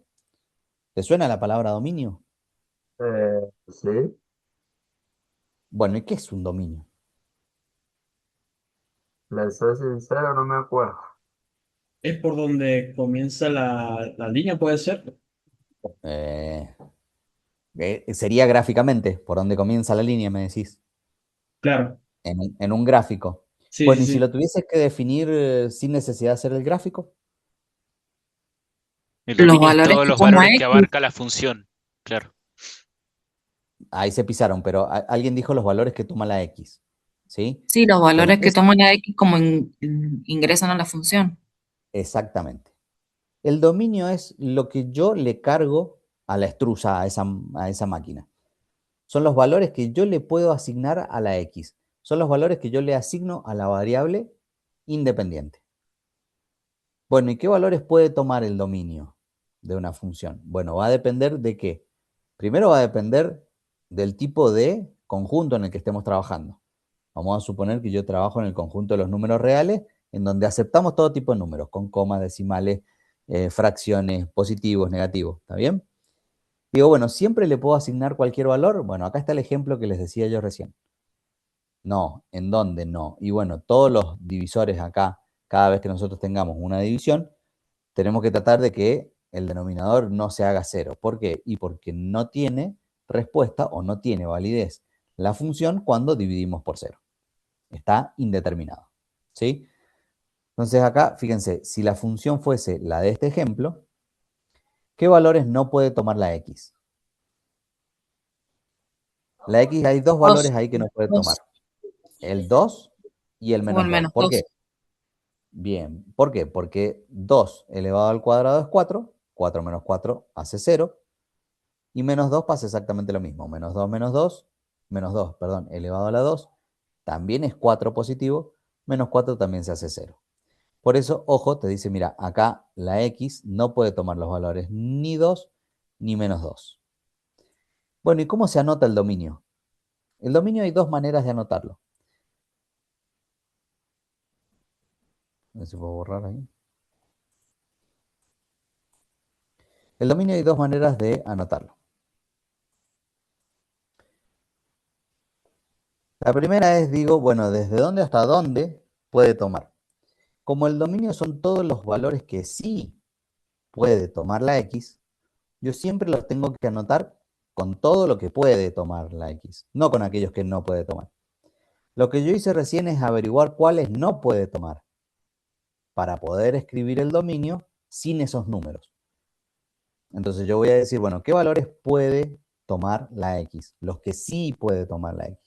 ¿Te suena la palabra dominio? Sí, Bueno, ¿y qué es un dominio? le soy sincero, no me acuerdo. Es por donde comienza la línea, puede ser. Eh, sería gráficamente, por donde comienza la línea, me decís, Claro, en un gráfico. sí, Bueno, sí, y si lo sí. tuvieses que definir sin necesidad de hacer el gráfico, El Los dominio es valores todos que los toma valores que X. abarca la función. Claro. ahí se pisaron, pero alguien dijo los valores que toma la X, ¿sí? Sí, los Bueno, valores que toma la X como ingresan a la función. exactamente. El dominio es lo que yo le cargo a la extrusa, a esa máquina. Son los valores que yo le puedo asignar a la X. Son los valores que yo le asigno a la variable independiente. Bueno, ¿y qué valores puede tomar el dominio de una función? Bueno, va a depender de qué. Primero va a depender del tipo de conjunto en el que estemos trabajando. Vamos a suponer que yo trabajo en el conjunto de los números reales, en donde aceptamos todo tipo de números, con comas, decimales, fracciones, positivos, negativos. ¿Está bien? Digo, bueno, ¿siempre le puedo asignar cualquier valor? Bueno, acá está el ejemplo que les decía yo recién. No, ¿en dónde? No. Y bueno, todos los divisores acá, cada vez que nosotros tengamos una división, tenemos que tratar de que el denominador no se haga cero. ¿Por qué? Y porque no tiene respuesta o no tiene validez la función cuando dividimos por cero. Está indeterminado. ¿Sí? Entonces acá, fíjense, si la función fuese la de este ejemplo, ¿qué valores no puede tomar la x? La X hay dos valores ahí que no puede tomar. Dos. El 2 y el O menos el 2. menos ¿Por 2. qué? Bien. ¿Por qué? Porque 2 elevado al cuadrado es 4. 4 menos 4 hace 0. Y menos 2 pasa exactamente lo mismo. Menos 2 menos 2, perdón, elevado a la 2, también es 4 positivo. Menos 4 también se hace 0. Por eso, ojo, te dice, mira, acá la X no puede tomar los valores ni 2 ni menos 2. Bueno, ¿y cómo se anota el dominio? El dominio hay dos maneras de anotarlo. A ver si puedo borrar ahí. El dominio hay dos maneras de anotarlo. La primera es, digo, bueno, ¿desde dónde hasta dónde puede tomar? Como el dominio son todos los valores que sí puede tomar la X, yo siempre los tengo que anotar con todo lo que puede tomar la X, no con aquellos que no puede tomar. Lo que yo hice recién es averiguar cuáles no puede tomar para poder escribir el dominio sin esos números. Entonces yo voy a decir, bueno, ¿qué valores puede tomar la X? Los que sí puede tomar la X.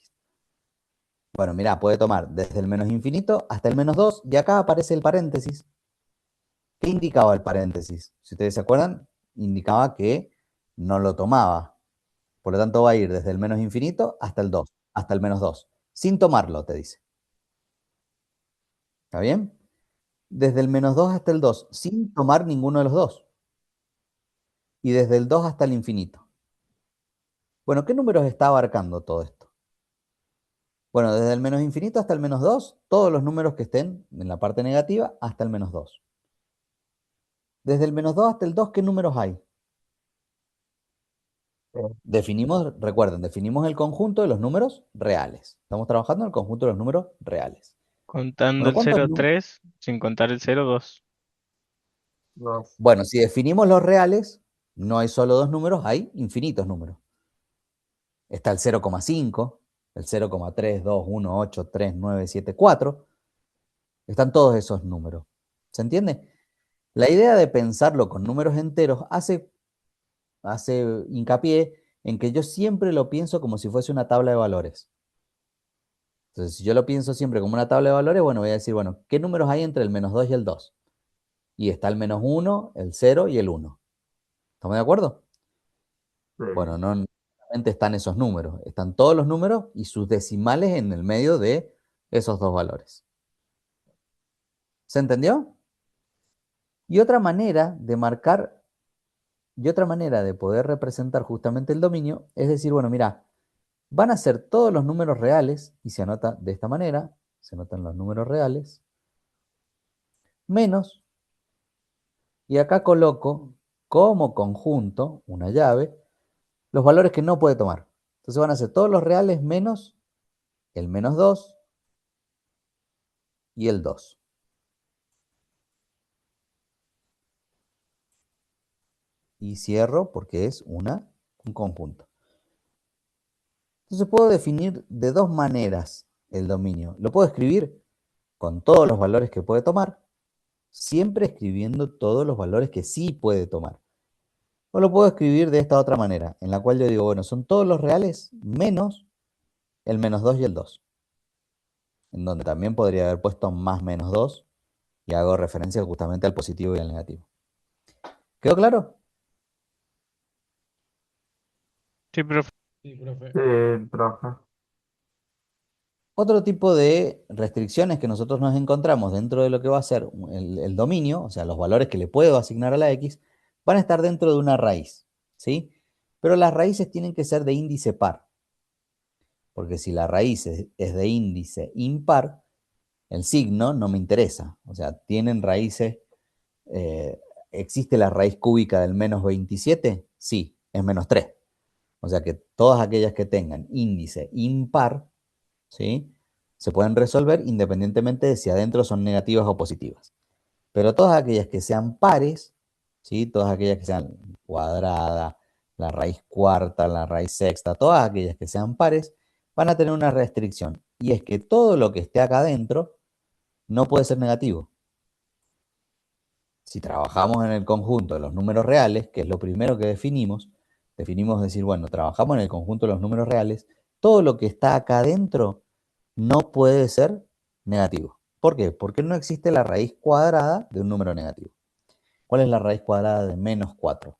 Bueno, mira, puede tomar desde el menos infinito hasta el menos 2 y acá aparece el paréntesis. ¿Qué indicaba el paréntesis? Si ustedes se acuerdan, indicaba que no lo tomaba. Por lo tanto, va a ir desde el menos infinito hasta el 2, hasta el menos 2, sin tomarlo, te dice. ¿Está bien? Desde el menos 2 hasta el 2, sin tomar ninguno de los dos. Y desde el 2 hasta el infinito. Bueno, ¿qué números está abarcando todo esto? Bueno, desde el menos infinito hasta el menos 2, todos los números que estén en la parte negativa hasta el menos 2. Desde el menos 2 hasta el 2, ¿qué números hay? Definimos, recuerden, definimos el conjunto de los números reales. Estamos trabajando en el conjunto de los números reales. Contando Bueno, el 0,3 sin contar el 0,2. Bueno, si definimos los reales, no hay solo dos números, hay infinitos números. Está el 0,5, el 0,3, 2, 1, 8, 3, 9, 7, 4. Están todos esos números. ¿Se entiende? La idea de pensarlo con números enteros hace hincapié en que yo siempre lo pienso como si fuese una tabla de valores. Entonces, si yo lo pienso siempre como una tabla de valores, bueno, voy a decir, bueno, ¿qué números hay entre el menos 2 y el 2? Y está el menos 1, el 0 y el 1. ¿Estamos de acuerdo? Sí. Bueno, no solamente están esos números, están todos los números y sus decimales en el medio de esos dos valores. ¿Se entendió? Y otra manera de marcar, y otra manera de poder representar justamente el dominio es decir, bueno, mira, van a ser todos los números reales, y se anota de esta manera, se anotan los números reales, menos, y acá coloco como conjunto, una llave, los valores que no puede tomar. Entonces van a ser todos los reales menos el menos 2 y el 2. Y cierro porque es un conjunto. Entonces puedo definir de dos maneras el dominio. Lo puedo escribir con todos los valores que puede tomar, siempre escribiendo todos los valores que sí puede tomar. O lo puedo escribir de esta otra manera, en la cual yo digo, bueno, son todos los reales menos el menos 2 y el 2. En donde también podría haber puesto más menos 2 y hago referencia justamente al positivo y al negativo. ¿Quedó claro? Sí, profe. Sí, profe. Sí, profe. Otro tipo de restricciones que nosotros nos encontramos dentro de lo que va a ser el dominio, o sea, los valores que le puedo asignar a la X, van a estar dentro de una raíz, ¿sí? Pero las raíces tienen que ser de índice par, porque si la raíz es de índice impar, el signo no me interesa, o sea, tienen raíces, ¿existe la raíz cúbica del menos 27? Sí, es menos 3. O sea que todas aquellas que tengan índice impar, ¿sí?, se pueden resolver independientemente de si adentro son negativas o positivas. Pero todas aquellas que sean pares, ¿sí?, todas aquellas que sean cuadrada, la raíz cuarta, la raíz sexta, todas aquellas que sean pares, van a tener una restricción. Y es que todo lo que esté acá adentro no puede ser negativo. Si trabajamos en el conjunto de los números reales, que es lo primero que definimos decir, bueno, trabajamos en el conjunto de los números reales, todo lo que está acá adentro no puede ser negativo. ¿Por qué? Porque no existe la raíz cuadrada de un número negativo. ¿Cuál es la raíz cuadrada de menos 4?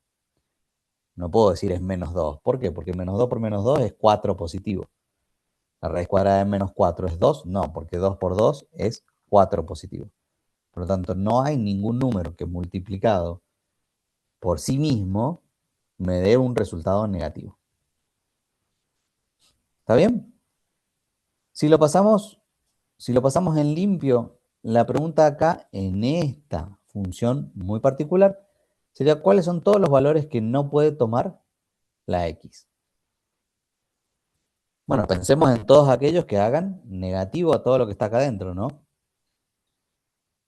No puedo decir es menos 2. ¿Por qué? Porque menos 2 por menos 2 es 4 positivo. ¿La raíz cuadrada de menos 4 es 2? No, porque 2 por 2 es 4 positivo. Por lo tanto, no hay ningún número que multiplicado por sí mismo me dé un resultado negativo. ¿Está bien? Si lo pasamos en limpio, la pregunta acá en esta función muy particular sería ¿cuáles son todos los valores que no puede tomar la x? Bueno, pensemos en todos aquellos que hagan negativo a todo lo que está acá adentro, ¿no?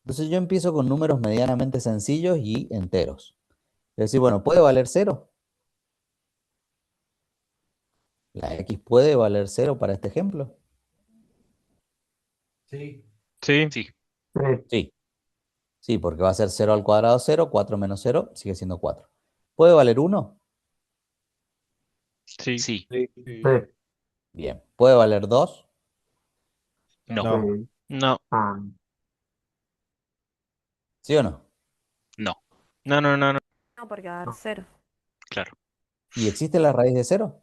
Entonces yo empiezo con números medianamente sencillos y enteros. Es decir, bueno, ¿puede valer 0? ¿La x puede valer 0 para este ejemplo? Sí. Sí, Sí, Sí, Sí. Sí, porque va a ser 0 al cuadrado 0, 4 menos 0 sigue siendo 4. ¿Puede valer 1? sí, sí, sí, Bien. ¿Puede valer 2? no, sí. no, Ah, ¿Sí o no? no, no, no, no, no, No, porque va a dar no, 0. claro, ¿Y existe la raíz de 0?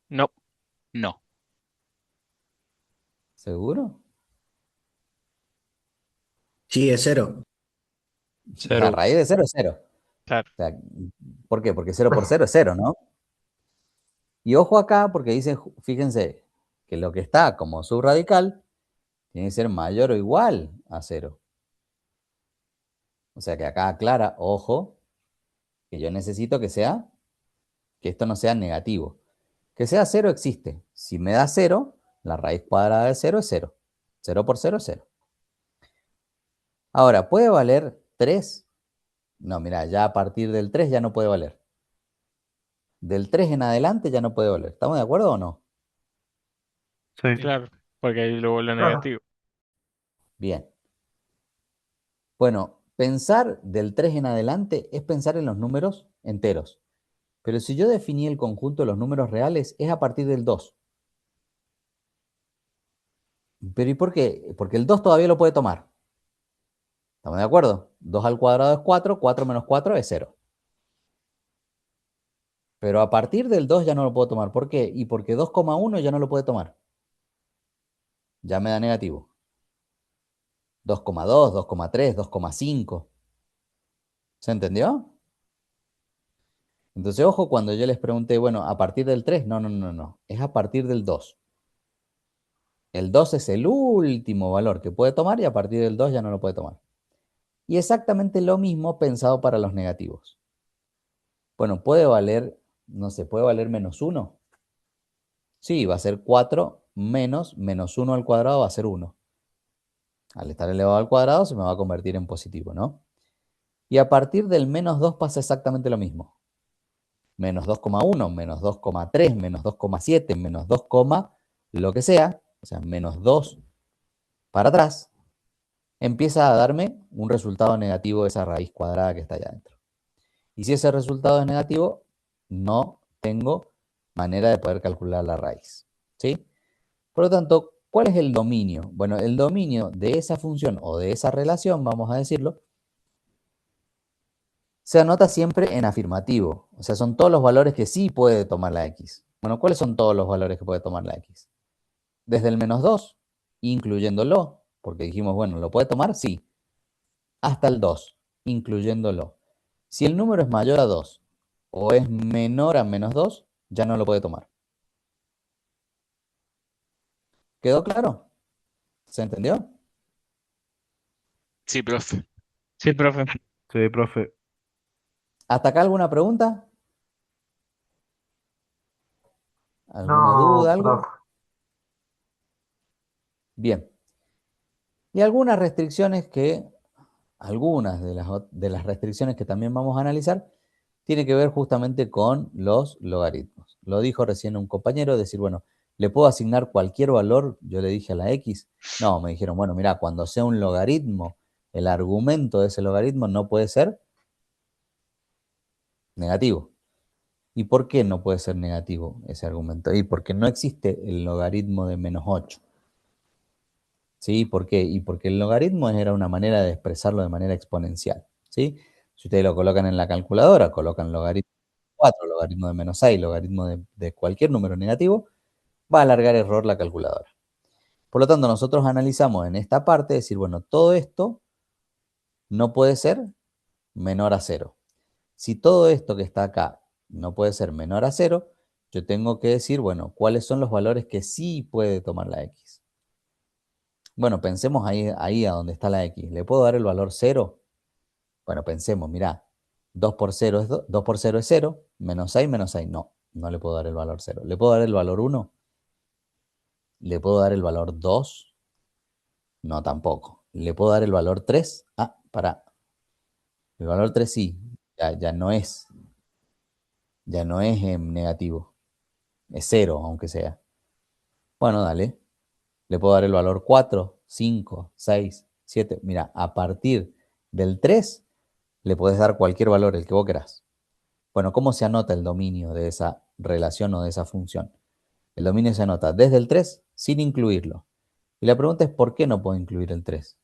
no, no, ¿Seguro? Sí, es 0. La 0. raíz de 0 es 0. claro, O sea, ¿por qué? Porque 0 por 0 es 0, ¿no? Y ojo acá porque dice, fíjense, que lo que está como subradical tiene que ser mayor o igual a 0. O sea que acá aclara, ojo, que yo necesito que esto no sea negativo. Que sea 0 existe. Si me da 0, la raíz cuadrada de 0 es 0. 0 por 0 es 0. Ahora, ¿puede valer 3? No, mira, ya a partir del 3 ya no puede valer. Del 3 en adelante ya no puede valer. ¿Estamos de acuerdo o no? Sí. claro, porque ahí lo vuelve claro. negativo. Bien. Bueno, pensar del 3 en adelante es pensar en los números enteros. Pero si yo definí el conjunto de los números reales, es a partir del 2. ¿Pero y por qué? Porque el 2 todavía lo puede tomar. ¿Estamos de acuerdo? 2 al cuadrado es 4, 4 menos 4 es 0. Pero a partir del 2 ya no lo puedo tomar. ¿Por qué? Y porque 2,1 ya no lo puede tomar. Ya me da negativo. 2,2, 2,3, 2,5. ¿Se entendió? Entonces, ojo, cuando yo les pregunté, bueno, a partir del 3, no, no, no, no. Es a partir del 2. El 2 es el último valor que puede tomar y a partir del 2 ya no lo puede tomar. Y exactamente lo mismo pensado para los negativos. Bueno, puede valer, no sé, puede valer menos 1. Sí, va a ser 4 menos 1 al cuadrado va a ser 1. Al estar elevado al cuadrado se me va a convertir en positivo, ¿no? Y a partir del menos 2 pasa exactamente lo mismo. Menos 2,1, menos 2,3, menos 2,7, menos 2, lo que sea, o sea, menos 2 para atrás, empieza a darme un resultado negativo de esa raíz cuadrada que está allá adentro. Y si ese resultado es negativo, no tengo manera de poder calcular la raíz. ¿Sí? Por lo tanto, ¿cuál es el dominio? Bueno, el dominio de esa función o de esa relación, vamos a decirlo, se anota siempre en afirmativo. O sea, son todos los valores que sí puede tomar la x. Bueno, ¿cuáles son todos los valores que puede tomar la x? Desde el menos 2, incluyéndolo, porque dijimos, bueno, ¿lo puede tomar? Sí. Hasta el 2, incluyéndolo. Si el número es mayor a 2 o es menor a menos 2, ya no lo puede tomar. ¿Quedó claro? ¿Se entendió? sí, profe. Sí, profe. Sí, profe. ¿Hasta acá alguna pregunta? ¿Alguna No, duda, algo? profe. Bien. Y algunas restricciones algunas de las restricciones que también vamos a analizar, tiene que ver justamente con los logaritmos. Lo dijo recién un compañero, decir, bueno, ¿le puedo asignar cualquier valor? Yo le dije a la x. No, me dijeron, bueno, mira, cuando sea un logaritmo, el argumento de ese logaritmo no puede ser negativo. ¿Y por qué no puede ser negativo ese argumento? Y porque no existe el logaritmo de -8. ¿Sí? ¿Por qué? Y porque el logaritmo era una manera de expresarlo de manera exponencial. ¿Sí? Si ustedes lo colocan en la calculadora, colocan logaritmo de 4, logaritmo de -6, logaritmo de cualquier número negativo, va a alargar error la calculadora. Por lo tanto, nosotros analizamos en esta parte, decir, bueno, todo esto no puede ser menor a 0. Si todo esto que está acá no puede ser menor a 0, yo tengo que decir, bueno, ¿cuáles son los valores que sí puede tomar la x? Bueno, pensemos ahí a donde está la x. ¿Le puedo dar el valor 0? Bueno, pensemos, mirá, 2 por 0 es 2 por 0 es 0, menos 6, no, no le puedo dar el valor 0. ¿Le puedo dar el valor 1? ¿Le puedo dar el valor 2? No, tampoco. ¿Le puedo dar el valor 3? Ah, pará. El valor 3 sí, ya no es negativo, es 0 aunque sea. Bueno, dale. Le puedo dar el valor 4, 5, 6, 7. Mira, a partir del 3 le puedes dar cualquier valor, el que vos querás. Bueno, ¿cómo se anota el dominio de esa relación o de esa función? El dominio se anota desde el 3 sin incluirlo. Y la pregunta es, ¿por qué no puedo incluir el 3?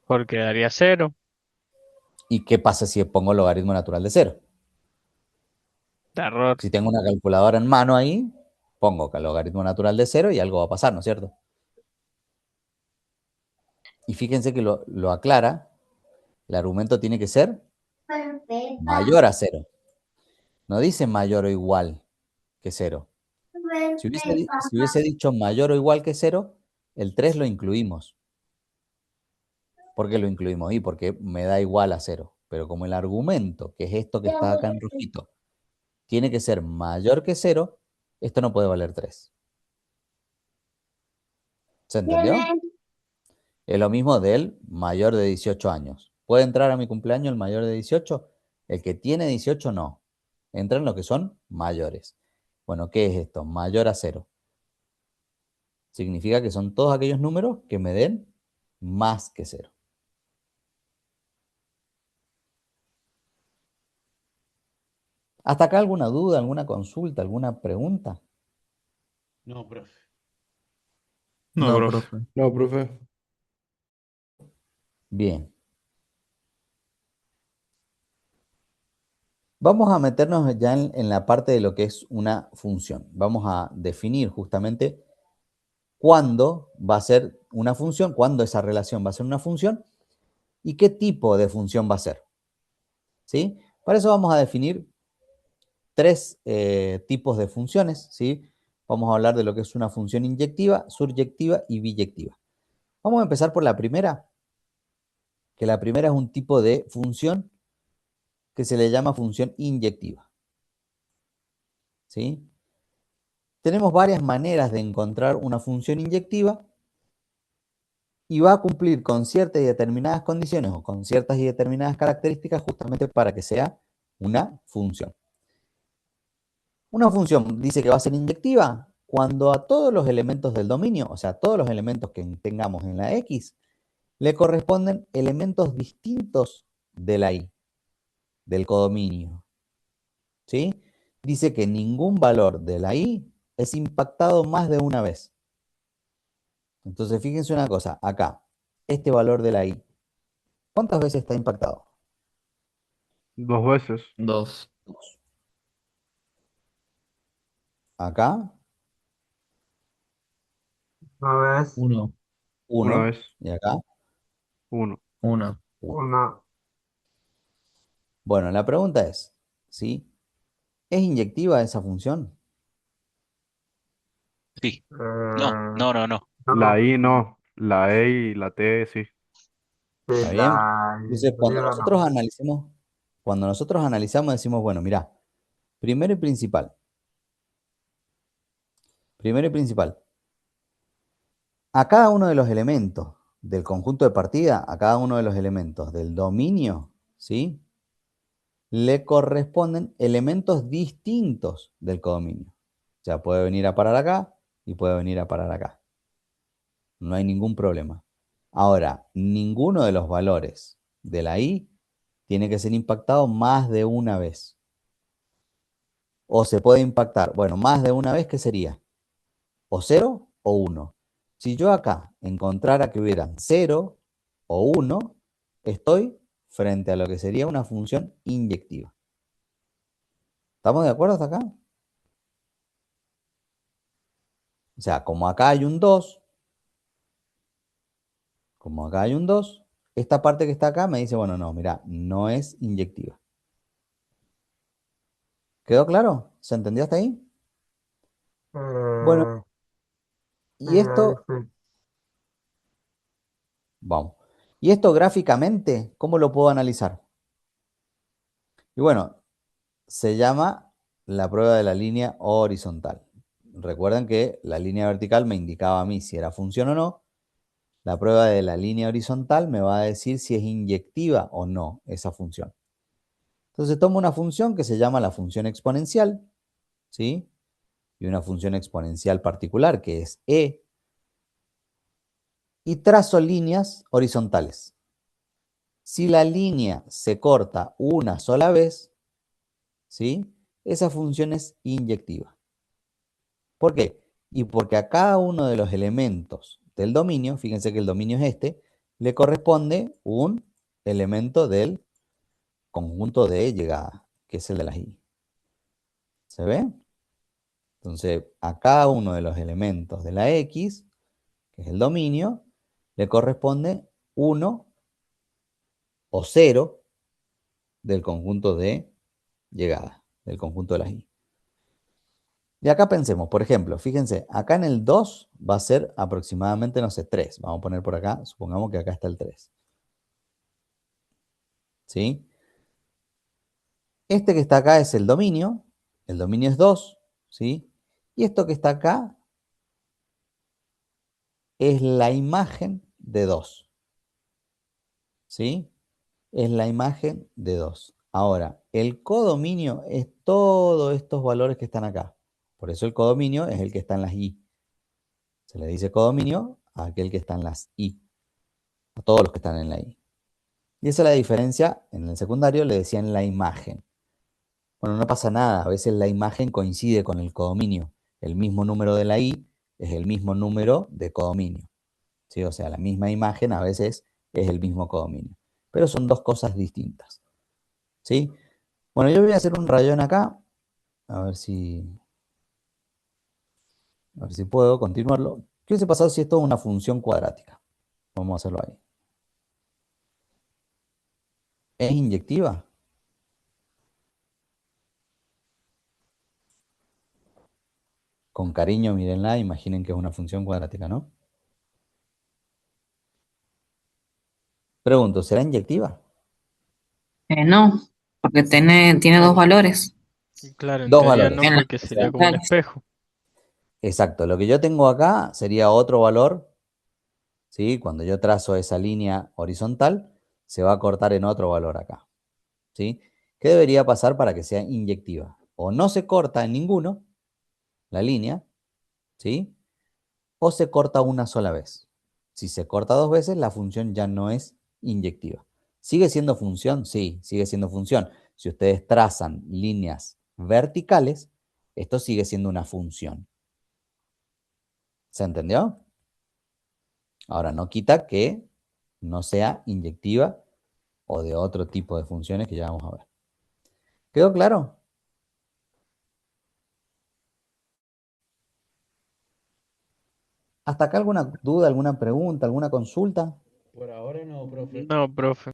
Porque daría 0. ¿Y qué pasa si pongo logaritmo natural de 0? Da error. Si tengo una calculadora en mano ahí, pongo el logaritmo natural de 0 y algo va a pasar, ¿no es cierto? Y fíjense que lo aclara, el argumento tiene que ser mayor a 0. No dice mayor o igual que 0. Si hubiese dicho mayor o igual que 0, el 3 lo incluimos. ¿Por qué lo incluimos ahí? Porque me da igual a 0. Pero como el argumento, que es esto que está acá en rojito, tiene que ser mayor que 0, esto no puede valer 3. ¿Se entendió? Es lo mismo del mayor de 18 años. ¿Puede entrar a mi cumpleaños el mayor de 18? El que tiene 18 no. Entran los que son mayores. Bueno, ¿qué es esto? Mayor a 0. Significa que son todos aquellos números que me den más que 0. ¿Hasta acá alguna duda, alguna consulta, alguna pregunta? No, profe. No, No, profe. profe. No, profe. Bien. Vamos a meternos ya en la parte de lo que es una función. Vamos a definir justamente cuándo va a ser una función, cuándo esa relación va a ser una función y qué tipo de función va a ser. ¿Sí? Para eso vamos a definir tres tipos de funciones. ¿Sí? Vamos a hablar de lo que es una función inyectiva, suryectiva y biyectiva. Vamos a empezar por la primera, que la primera es un tipo de función que se le llama función inyectiva. ¿Sí? Tenemos varias maneras de encontrar una función inyectiva y va a cumplir con ciertas y determinadas condiciones o con ciertas y determinadas características justamente para que sea una función. Una función dice que va a ser inyectiva cuando a todos los elementos del dominio, o sea, todos los elementos que tengamos en la X, le corresponden elementos distintos de la Y, del codominio. ¿Sí? Dice que ningún valor de la Y es impactado más de una vez. Entonces, fíjense una cosa, acá, este valor de la I, ¿cuántas veces está impactado? 2 veces. 2. Dos. Acá, Una vez, 1. Una uno. vez. Y acá, 1. 1. uno. una, Bueno, la pregunta es, ¿sí? ¿Es inyectiva esa función? Sí. No, eh, no, no, no. La no, I no. La E y la T sí. sí, ¿Está bien? la Entonces, cuando griega nosotros no. analicemos, decimos, bueno, mira, primero y principal, primero y principal, a cada uno de los elementos del conjunto de partida, a cada uno de los elementos del dominio, ¿sí? Le corresponden elementos distintos del codominio. O sea, puede venir a parar acá y puede venir a parar acá. No hay ningún problema. Ahora, ninguno de los valores de la I tiene que ser impactado más de una vez. O se puede impactar, bueno, más de una vez, ¿qué sería? O 0 o 1. Si yo acá encontrara que hubieran 0 o 1, estoy frente a lo que sería una función inyectiva. ¿Estamos de acuerdo hasta acá? O sea, como acá hay un 2, esta parte que está acá me dice, bueno, no, mira, no es inyectiva. ¿Quedó claro? ¿Se entendió hasta ahí? Bueno, Sí, y ahí esto, sí. vamos. Y esto gráficamente, ¿cómo lo puedo analizar? Y bueno, se llama la prueba de la línea horizontal. Recuerden que la línea vertical me indicaba a mí si era función o no. La prueba de la línea horizontal me va a decir si es inyectiva o no esa función. Entonces tomo una función que se llama la función exponencial, ¿sí? Y una función exponencial particular que es e, y trazo líneas horizontales. Si la línea se corta una sola vez, ¿sí? Esa función es inyectiva. ¿Por qué? Y porque a cada uno de los elementos del dominio, fíjense que el dominio es este, le corresponde un elemento del conjunto de llegada, que es el de las i. ¿Se ve? Entonces, a cada uno de los elementos de la x, que es el dominio, le corresponde 1 o 0 del conjunto de llegada, del conjunto de las i. Y acá pensemos, por ejemplo, fíjense, acá en el 2 va a ser aproximadamente, no sé, 3. Vamos a poner por acá, supongamos que acá está el 3. ¿Sí? Este que está acá es el dominio es 2, ¿sí? Y esto que está acá es la imagen de 2, ¿sí? Es la imagen de 2. Ahora, el codominio es todos estos valores que están acá. Por eso el codominio es el que está en las i. Se le dice codominio a aquel que está en las i, a todos los que están en la i. Y esa es la diferencia, en el secundario le decían la imagen. Bueno, no pasa nada, a veces la imagen coincide con el codominio. El mismo número de la i es el mismo número de codominio, ¿sí? O sea, la misma imagen a veces es el mismo codominio. Pero son dos cosas distintas, ¿sí? Bueno, yo voy a hacer un rayón acá, a ver si puedo continuarlo. ¿Qué hubiese pasado si esto es una función cuadrática? Vamos a hacerlo ahí. ¿Es inyectiva? Con cariño, mírenla, imaginen que es una función cuadrática, ¿no? Pregunto, ¿será inyectiva? No, porque tiene dos valores. Claro, en Dos teoría no, valores. En la porque O sería sea, como un horizontal. espejo. exacto, lo que yo tengo acá sería otro valor, ¿sí? Cuando yo trazo esa línea horizontal, se va a cortar en otro valor acá, ¿sí? ¿Qué debería pasar para que sea inyectiva? O no se corta en ninguno, la línea, ¿sí? O se corta una sola vez. Si se corta dos veces, la función ya no es inyectiva. ¿Sigue siendo función? Sí, sigue siendo función. Si ustedes trazan líneas verticales, esto sigue siendo una función. ¿Se entendió? Ahora, no quita que no sea inyectiva o de otro tipo de funciones que ya vamos a ver. ¿Quedó claro? ¿Hasta acá alguna duda, alguna pregunta, alguna consulta? Por ahora no, profe. No, profe.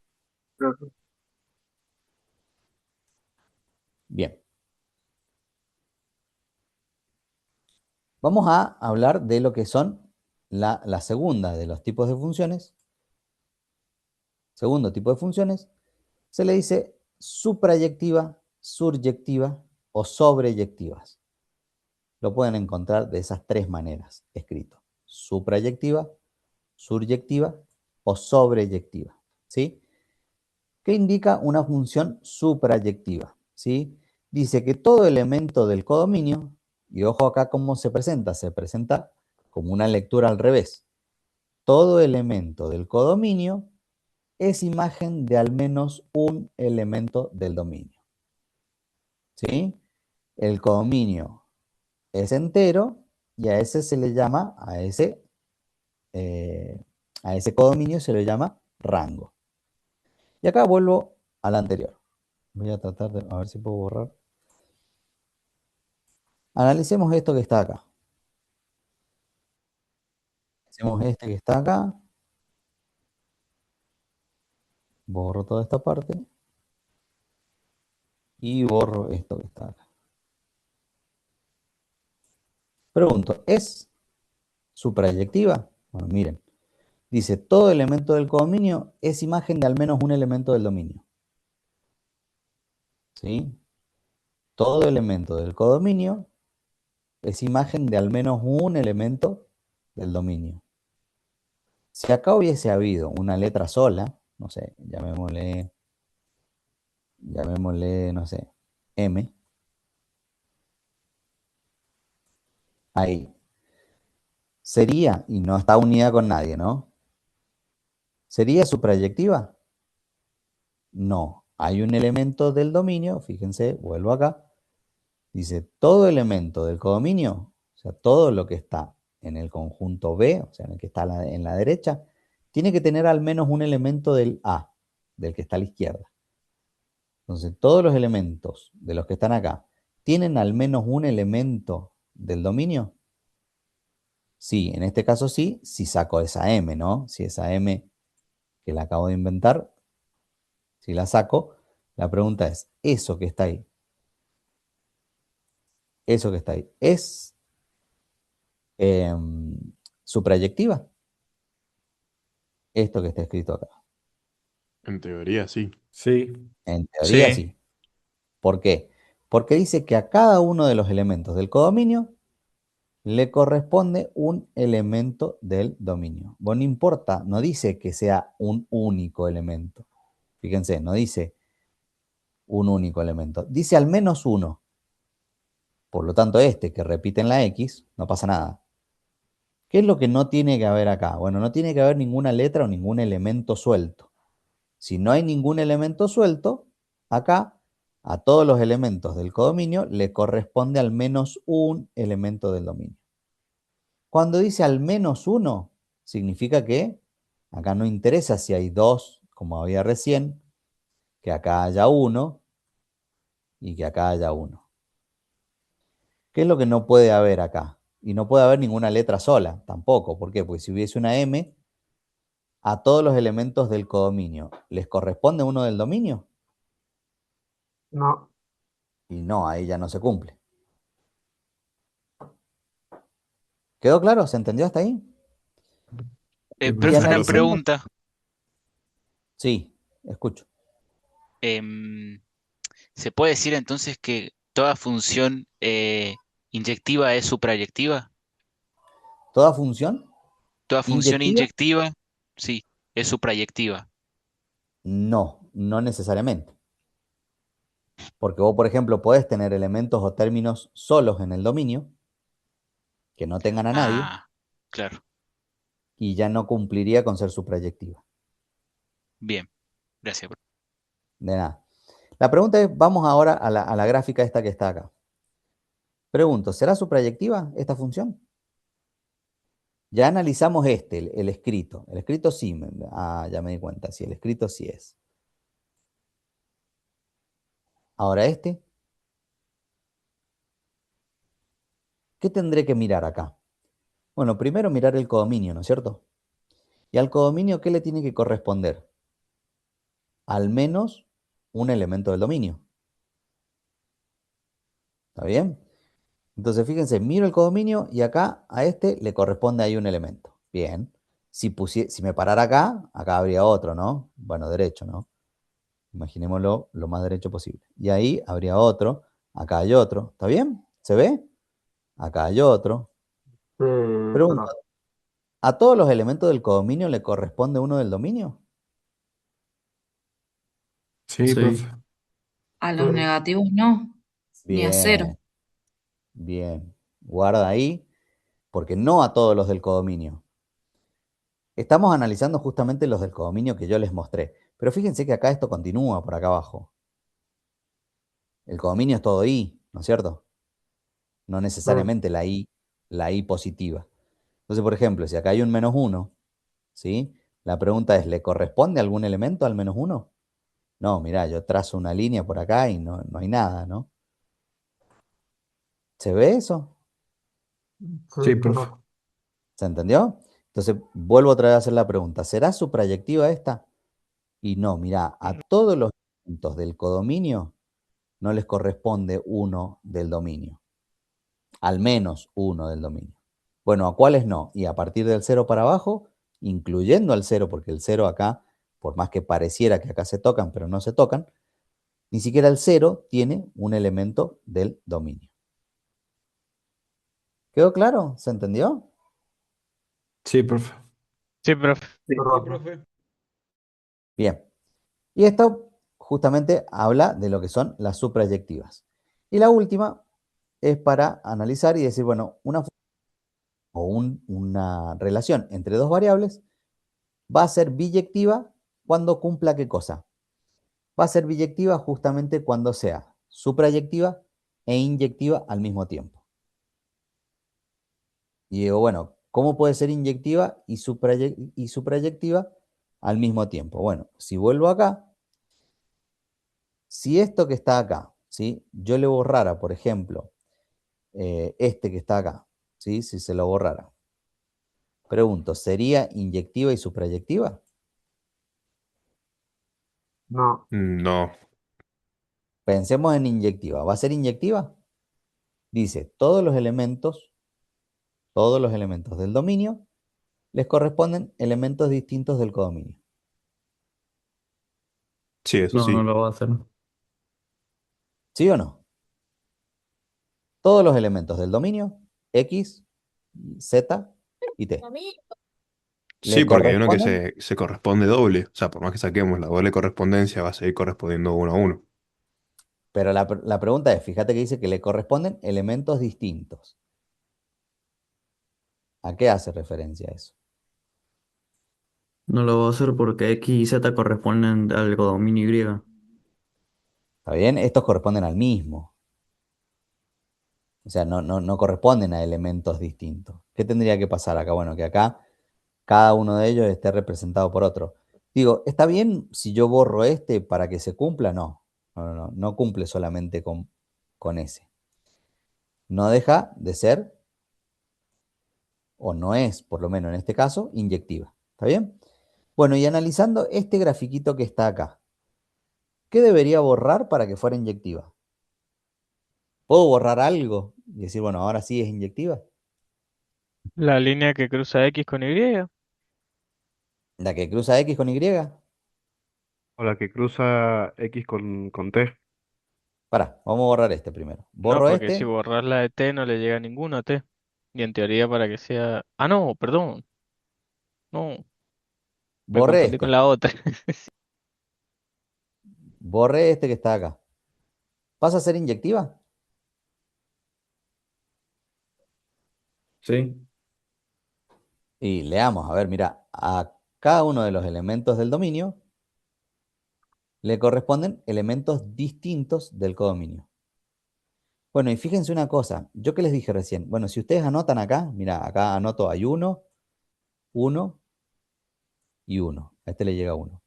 Bien. Vamos a hablar de lo que son la segunda de los tipos de funciones. Segundo tipo de funciones se le dice suprayectiva, suryectiva o sobreyectivas. Lo pueden encontrar de esas tres maneras escrito. Suprayectiva, suryectiva o sobreyectiva, ¿sí? ¿Qué indica una función suprayectiva? ¿Sí? Dice que todo elemento del codominio, y ojo acá cómo se presenta como una lectura al revés. Todo elemento del codominio es imagen de al menos un elemento del dominio. ¿Sí? El codominio es entero y a ese se le llama, a ese codominio se le llama rango. Y acá vuelvo al anterior. Voy a tratar de, a ver si puedo borrar. Analicemos esto que está acá. Hacemos este que está acá. Borro toda esta parte. Y borro esto que está acá. Pregunto, ¿es suprayectiva? Bueno, miren. Dice, todo elemento del codominio es imagen de al menos un elemento del dominio. ¿Sí? Todo elemento del codominio es imagen de al menos un elemento del dominio. Si acá hubiese habido una letra sola, no sé, llamémosle, no sé, M, ahí, sería, y no está unida con nadie, ¿no? ¿Sería suprayectiva? No, hay un elemento del dominio, fíjense, vuelvo acá, dice, todo elemento del codominio, o sea, todo lo que está en el conjunto B, o sea, en el que está en la derecha, tiene que tener al menos un elemento del A, del que está a la izquierda. Entonces, todos los elementos de los que están acá, ¿tienen al menos un elemento del dominio? Sí, en este caso sí, si saco esa M, ¿no? Si esa M que la acabo de inventar, si la saco, la pregunta es, ¿eso que está ahí? ¿Eso que está ahí es suprayectiva? Esto que está escrito acá. En teoría, sí. Sí. En teoría Sí. sí. ¿Por qué? Porque dice que a cada uno de los elementos del codominio le corresponde un elemento del dominio. Bueno, no importa, no dice que sea un único elemento. Fíjense, no dice un único elemento. Dice al menos uno. Por lo tanto, este que repite en la X, no pasa nada. ¿Qué es lo que no tiene que haber acá? Bueno, no tiene que haber ninguna letra o ningún elemento suelto. Si no hay ningún elemento suelto, acá a todos los elementos del codominio le corresponde al menos un elemento del dominio. Cuando dice al menos uno, significa que acá no interesa si hay dos, como había recién, que acá haya uno y que acá haya uno. ¿Qué es lo que no puede haber acá? Y no puede haber ninguna letra sola, tampoco. ¿Por qué? Porque si hubiese una M, a todos los elementos del codominio, ¿les corresponde uno del dominio? No, Y no, ahí ya no se cumple. ¿Quedó claro? ¿Se entendió hasta ahí? Sí, Y Profe, una perfecto. analicemos. pregunta. Sí, escucho. Em, ¿Se puede decir entonces que toda función inyectiva es suprayectiva? ¿Toda función ¿Toda función inyectiva? inyectiva, sí, es suprayectiva? No, no necesariamente. Porque vos, por ejemplo, podés tener elementos o términos solos en el dominio que no tengan a nadie Ah, claro. y ya no cumpliría con ser suprayectiva. Bien, gracias. De nada. La pregunta es, vamos ahora a la gráfica esta que está acá. Pregunto, ¿será suprayectiva esta función? Ya analizamos este, el escrito. El escrito sí, ya me di cuenta, sí, el escrito sí es. Ahora este, ¿qué tendré que mirar acá? Bueno, primero mirar el codominio, ¿no es cierto? ¿Y al codominio qué le tiene que corresponder? Al menos un elemento del dominio. ¿Está bien? Entonces, fíjense, miro el codominio y acá a este le corresponde ahí un elemento. Bien. Si me parara acá, acá habría otro, ¿no? Bueno, derecho, ¿no? Imaginémoslo lo más derecho posible. Y ahí habría otro, acá hay otro. ¿Está bien? ¿Se ve? Acá hay otro. sí, Pregunta, pero ¿a todos los elementos del codominio le corresponde uno del dominio? Sí, Sí. profe. A sí, los negativos no, ni a cero. Bien, bien. Guarda ahí, porque no a todos los del codominio. Estamos analizando justamente los del codominio que yo les mostré. Pero fíjense que acá esto continúa por acá abajo. El codominio es todo I, ¿no es cierto? No necesariamente la I positiva. Entonces, por ejemplo, si acá hay un -1, ¿sí? La pregunta es, ¿le corresponde algún elemento al -1? No, mirá, yo trazo una línea por acá y no hay nada, ¿no? ¿Se ve eso? Sí, profe. ¿Se entendió? Entonces, vuelvo otra vez a hacer la pregunta. ¿Será suprayectiva esta? Y no, mirá, a todos los elementos del codominio no les corresponde uno del dominio. Al menos uno del dominio. Bueno, ¿a cuáles no? Y a partir del 0 para abajo, incluyendo al 0, porque el 0 acá, por más que pareciera que acá se tocan, pero no se tocan, ni siquiera el 0 tiene un elemento del dominio. ¿Quedó claro? ¿Se entendió? Sí, profe. Sí, profe. Sí, profe. Bien. Y esto justamente habla de lo que son las suprayectivas. Y la última es para analizar y decir, bueno, una relación entre dos variables va a ser biyectiva cuando cumpla ¿qué cosa? Va a ser biyectiva justamente cuando sea suprayectiva e inyectiva al mismo tiempo. Y digo, bueno, ¿cómo puede ser inyectiva y suprayectiva al mismo tiempo? Bueno, si vuelvo acá, si esto que está acá, ¿sí? Yo le borrara, por ejemplo, este que está acá, ¿sí? Si se lo borrara. Pregunto, ¿sería inyectiva y suprayectiva? No, No. Pensemos en inyectiva. ¿Va a ser inyectiva? Dice, todos los elementos del dominio les corresponden elementos distintos del codominio. Sí, eso No, no sí. lo va a hacer. ¿Sí o no? Todos los elementos del dominio, X, Z y T, Sí, le porque hay uno que corresponden, se corresponde doble. O sea, por más que saquemos la doble correspondencia, va a seguir correspondiendo uno a uno. pero la pregunta es, fíjate que dice que le corresponden elementos distintos. ¿A qué hace referencia eso? No lo va a hacer porque X y Z corresponden al codominio Y. ¿Está bien? Estos corresponden al mismo. O sea, no corresponden a elementos distintos. ¿Qué tendría que pasar acá? Bueno, que acá cada uno de ellos esté representado por otro. Digo, ¿está bien si yo borro este para que se cumpla? No, no cumple solamente con ese. No deja de ser, o no es, por lo menos en este caso, inyectiva. ¿Está bien? Bueno, y analizando este grafiquito que está acá, ¿qué debería borrar para que fuera inyectiva? ¿Puedo borrar algo y decir, bueno, ahora sí es inyectiva? La línea que cruza X con Y. La que cruza X con Y. O la que cruza X con T. Pará, vamos a borrar este primero. No, Borro porque si este. borras la de T no le llega ninguno a T. Y en teoría para que sea... Ah, no, perdón. No, me Borré confundí con este. la otra. Borré este que está acá. ¿Pasa a ser inyectiva? Sí. Y leamos, a ver, mira, a cada uno de los elementos del dominio le corresponden elementos distintos del codominio. Bueno, y fíjense una cosa, yo que les dije recién, bueno, si ustedes anotan acá, mira, acá anoto hay 1, 1 y 1. A este le llega 1.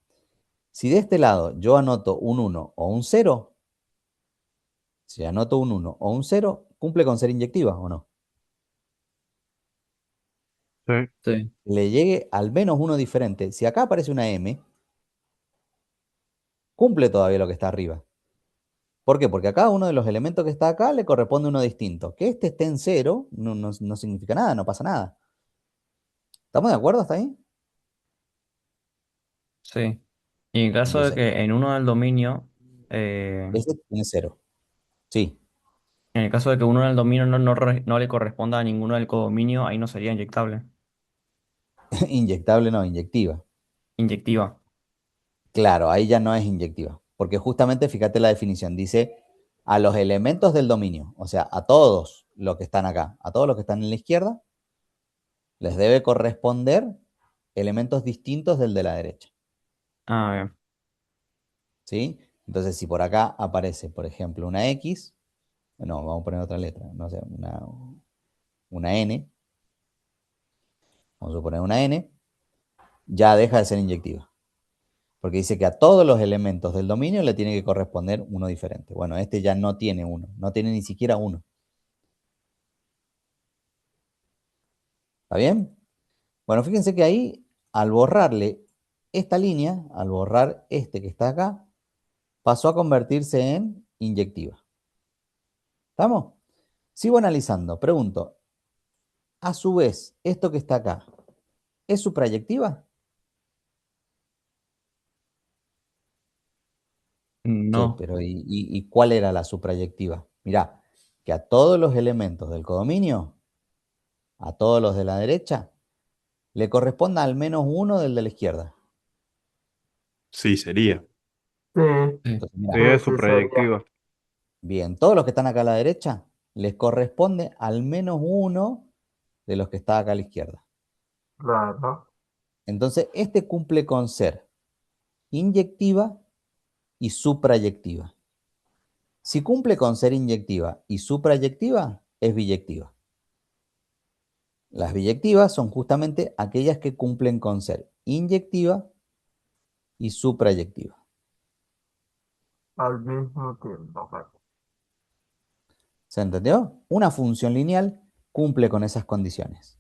Si de este lado yo anoto un 1 o un 0, si anoto un 1 o un 0, cumple con ser inyectiva o no. Sí. Sí. Le llegue al menos uno diferente. Si acá aparece una M, cumple todavía lo que está arriba. ¿Por qué? Porque a cada uno de los elementos que está acá le corresponde uno distinto. Que este esté en 0 no significa nada, no pasa nada. ¿Estamos de acuerdo hasta ahí? Sí. Y en caso de Entonces, que en uno del dominio, eh, este tiene 0. Sí, en el caso de que uno del dominio no le corresponda a ninguno del codominio, ahí no sería inyectable. inyectable no, inyectiva. Inyectiva. Claro, ahí ya no es inyectiva. Porque justamente, fíjate la definición, dice a los elementos del dominio, o sea, a todos los que están acá, a todos los que están en la izquierda, les debe corresponder elementos distintos del de la derecha. Ah, bien. ¿Sí? Entonces, si por acá aparece, por ejemplo, una X, no, vamos a poner otra letra, no sé, una N, vamos a poner una N, ya deja de ser inyectiva. Porque dice que a todos los elementos del dominio le tiene que corresponder uno diferente. Bueno, este ya no tiene uno, no tiene ni siquiera uno. ¿Está bien? Bueno, fíjense que ahí, al borrarle esta línea, al borrar este que está acá, pasó a convertirse en inyectiva. ¿Estamos? Sigo analizando. Pregunto, a su vez, esto que está acá, ¿es suprayectiva? Che, No. pero ¿y cuál era la suprayectiva? Mirá, que a todos los elementos del codominio, a todos los de la derecha, le corresponda al menos uno del de la izquierda. Sí, sería. Sí, Entonces, Sí, mirá, es su sí sería. proyectiva. bien, todos los que están acá a la derecha, les corresponde al menos uno de los que está acá a la izquierda. Claro. Entonces, este cumple con ser inyectiva y suprayectiva. Si cumple con ser inyectiva y suprayectiva, es biyectiva. Las biyectivas son justamente aquellas que cumplen con ser inyectiva y suprayectiva. Al mismo tiempo. Bueno. ¿Se entendió? Una función lineal cumple con esas condiciones.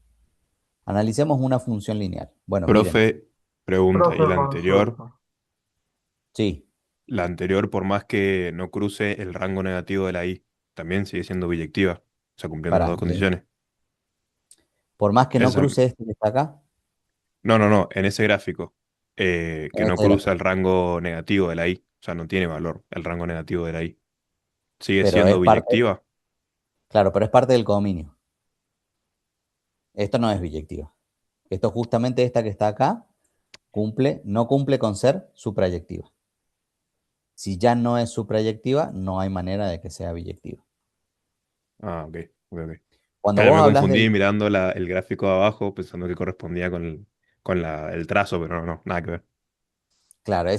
Analicemos una función lineal. Bueno, miren, Profe, pregunta, ¿y Profe, consulta. sí, la anterior, por más que no cruce el rango negativo de la I, también sigue siendo biyectiva? O sea, cumpliendo las pará, dos condiciones. por más que no Esa, cruce este que está acá, no, en ese gráfico, que en no este cruza gráfico, el rango negativo de la I, o sea, no tiene valor el rango negativo de la I. ¿Sigue pero siendo es parte, biyectiva? claro, pero es parte del codominio. Esto no es biyectiva. Esto justamente esta que está acá no cumple con ser suprayectiva. Si ya no es suprayectiva, no hay manera de que sea biyectiva. Ah, ok, ok. Cuando Claro, vos me hablas confundí del... mirando el gráfico de abajo pensando que correspondía con el trazo, pero no, nada que ver. Claro,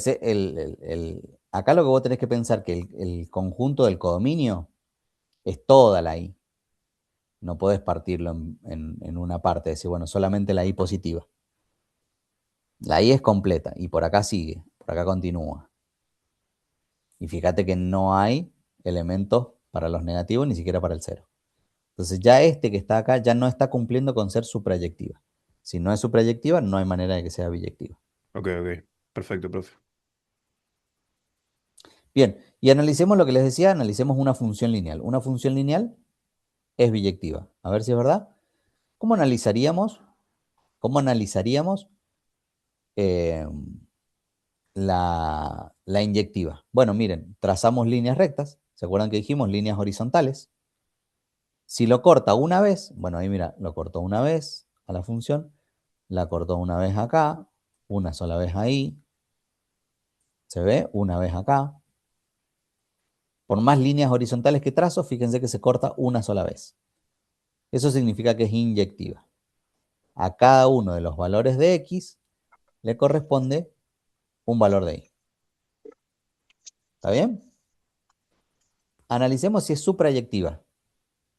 acá lo que vos tenés que pensar que el conjunto del codominio es toda la I. No podés partirlo en una parte, decir, bueno, solamente la I positiva. La I es completa y por acá sigue, por acá continúa. Y fíjate que no hay elementos para los negativos ni siquiera para el cero. Entonces ya este que está acá ya no está cumpliendo con ser suprayectiva. Si no es suprayectiva, no hay manera de que sea biyectiva. Ok, ok. Perfecto, profe. Bien, y analicemos lo que les decía, analicemos una función lineal. Una función lineal es biyectiva. A ver si es verdad. ¿Cómo analizaríamos, cómo analizaríamos eh, la inyectiva? Bueno, miren, trazamos líneas rectas. ¿Se acuerdan que dijimos líneas horizontales? Si lo corta una vez, bueno, ahí mira, lo cortó una vez a la función, la cortó una vez acá, una sola vez ahí, se ve una vez acá. Por más líneas horizontales que trazo, fíjense que se corta una sola vez. Eso significa que es inyectiva. A cada uno de los valores de x le corresponde un valor de y. ¿Está bien? Analicemos si es suprayectiva.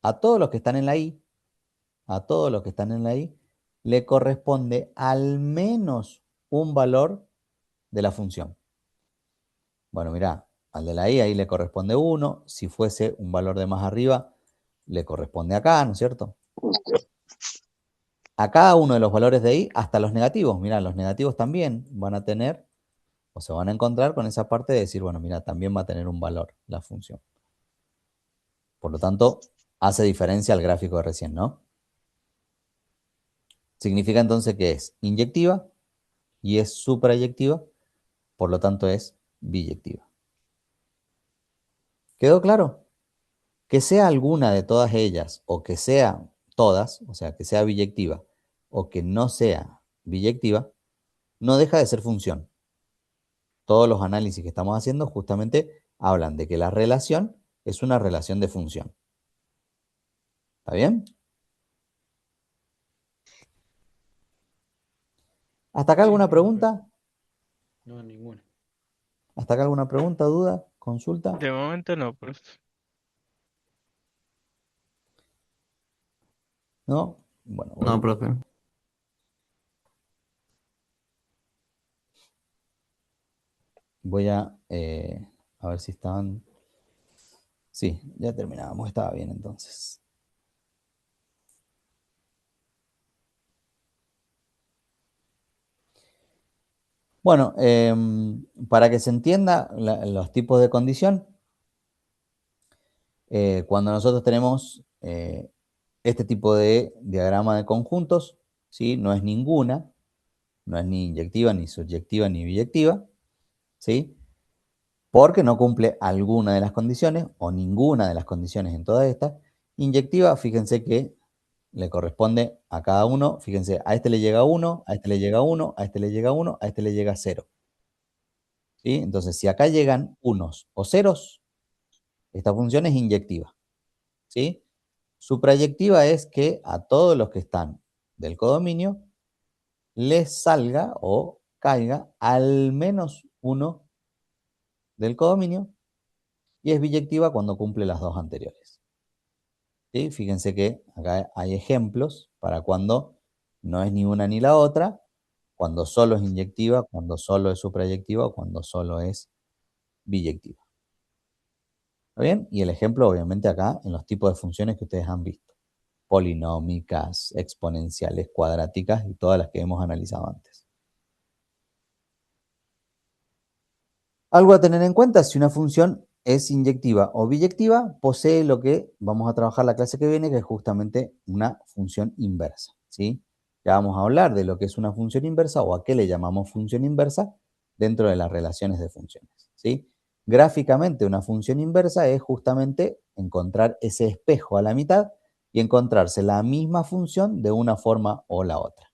A todos los que están en la y, a todos los que están en la y, le corresponde al menos un valor de la función. Bueno, mirá, al de la i ahí le corresponde 1. Si fuese un valor de más arriba, le corresponde acá, ¿no es cierto? A cada uno de los valores de i, hasta los negativos. Mirá, los negativos también van a tener, o se van a encontrar con esa parte de decir, bueno, mira, también va a tener un valor la función. Por lo tanto, hace diferencia al gráfico de recién, ¿no? Significa entonces que es inyectiva y es suprayectiva, por lo tanto es biyectiva. ¿Quedó claro? Que sea alguna de todas ellas o que sea todas, o sea, que sea biyectiva o que no sea biyectiva, no deja de ser función. Todos los análisis que estamos haciendo justamente hablan de que la relación es una relación de función. ¿Está bien? ¿Hasta acá Sí, alguna profe. pregunta? No, ninguna. ¿Hasta acá alguna pregunta, duda, consulta? De momento no, profe. ¿No? Bueno, No, profe. voy a ver si estaban... Sí, ya terminábamos, estaba bien entonces. Bueno, para que se entienda los tipos de condición, cuando nosotros tenemos este tipo de diagrama de conjuntos, ¿sí? No es ninguna, no es ni inyectiva, ni subyectiva, ni biyectiva, ¿sí? Porque no cumple alguna de las condiciones o ninguna de las condiciones en todas estas. Inyectiva, fíjense que le corresponde a cada uno, fíjense, a este le llega 1, a este le llega 1, a este le llega 1, a este le llega 0. ¿Sí? Entonces, si acá llegan unos o ceros, esta función es inyectiva. ¿Sí? Suprayectiva es que a todos los que están del codominio les salga o caiga al menos uno del codominio, y es biyectiva cuando cumple las dos anteriores. ¿Sí? Fíjense que acá hay ejemplos para cuando no es ni una ni la otra, cuando solo es inyectiva, cuando solo es suprayectiva o cuando solo es biyectiva. ¿Está bien? Y el ejemplo obviamente acá en los tipos de funciones que ustedes han visto: polinómicas, exponenciales, cuadráticas y todas las que hemos analizado antes. Algo a tener en cuenta: si una función es inyectiva o biyectiva, posee lo que vamos a trabajar la clase que viene, que es justamente una función inversa, ¿sí? Ya vamos a hablar de lo que es una función inversa o a qué le llamamos función inversa dentro de las relaciones de funciones, ¿sí? Gráficamente, una función inversa es justamente encontrar ese espejo a la mitad y encontrarse la misma función de una forma o la otra.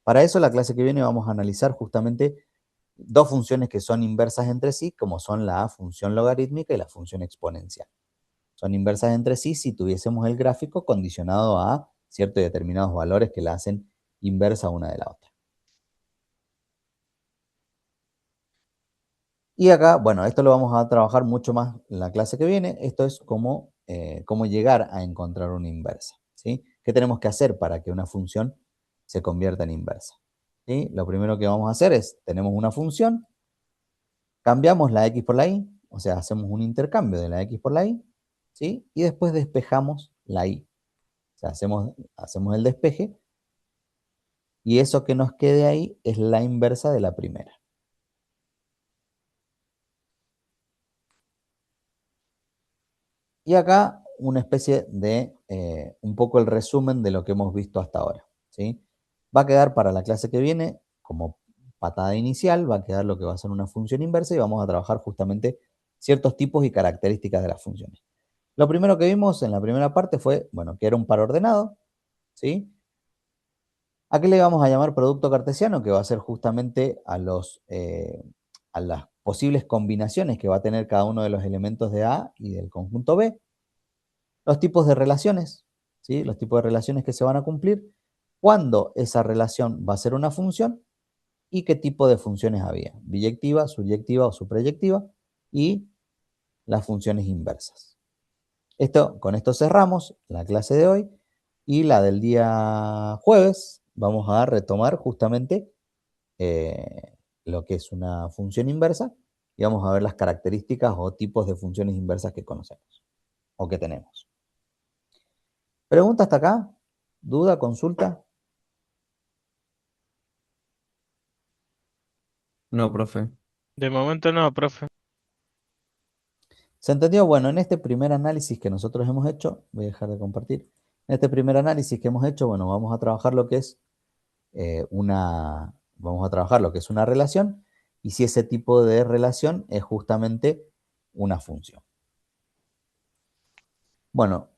Para eso, la clase que viene vamos a analizar justamente dos funciones que son inversas entre sí, como son la función logarítmica y la función exponencial. Son inversas entre sí si tuviésemos el gráfico condicionado a ciertos y determinados valores que la hacen inversa una de la otra. Y acá, bueno, esto lo vamos a trabajar mucho más en la clase que viene. Esto es cómo llegar a encontrar una inversa, ¿sí? ¿Qué tenemos que hacer para que una función se convierta en inversa? ¿Sí? Lo primero que vamos a hacer es, tenemos una función, cambiamos la x por la y, o sea, hacemos un intercambio de la x por la y, ¿sí? Y después despejamos la y. O sea, hacemos el despeje y eso que nos quede ahí es la inversa de la primera. Y acá una especie de un poco el resumen de lo que hemos visto hasta ahora, ¿sí? Va a quedar para la clase que viene como patada inicial, va a quedar lo que va a ser una función inversa y vamos a trabajar justamente ciertos tipos y características de las funciones. Lo primero que vimos en la primera parte fue, bueno, que era un par ordenado, ¿sí? ¿A qué le vamos a llamar producto cartesiano? Que va a ser justamente a las posibles combinaciones que va a tener cada uno de los elementos de A y del conjunto B. Los tipos de relaciones, ¿sí? Los tipos de relaciones que se van a cumplir, cuándo esa relación va a ser una función y qué tipo de funciones había: biyectiva, subyectiva o suprayectiva, y las funciones inversas. Con esto cerramos la clase de hoy, y la del día jueves vamos a retomar justamente lo que es una función inversa y vamos a ver las características o tipos de funciones inversas que conocemos o que tenemos. ¿Pregunta hasta acá? ¿Duda? ¿Consulta? No, profe. De momento no, profe. ¿Se entendió? Bueno, en este primer análisis que nosotros hemos hecho, voy a dejar de compartir. En este primer análisis que hemos hecho, bueno, vamos a trabajar lo que es una relación, y si ese tipo de relación es justamente una función. Bueno,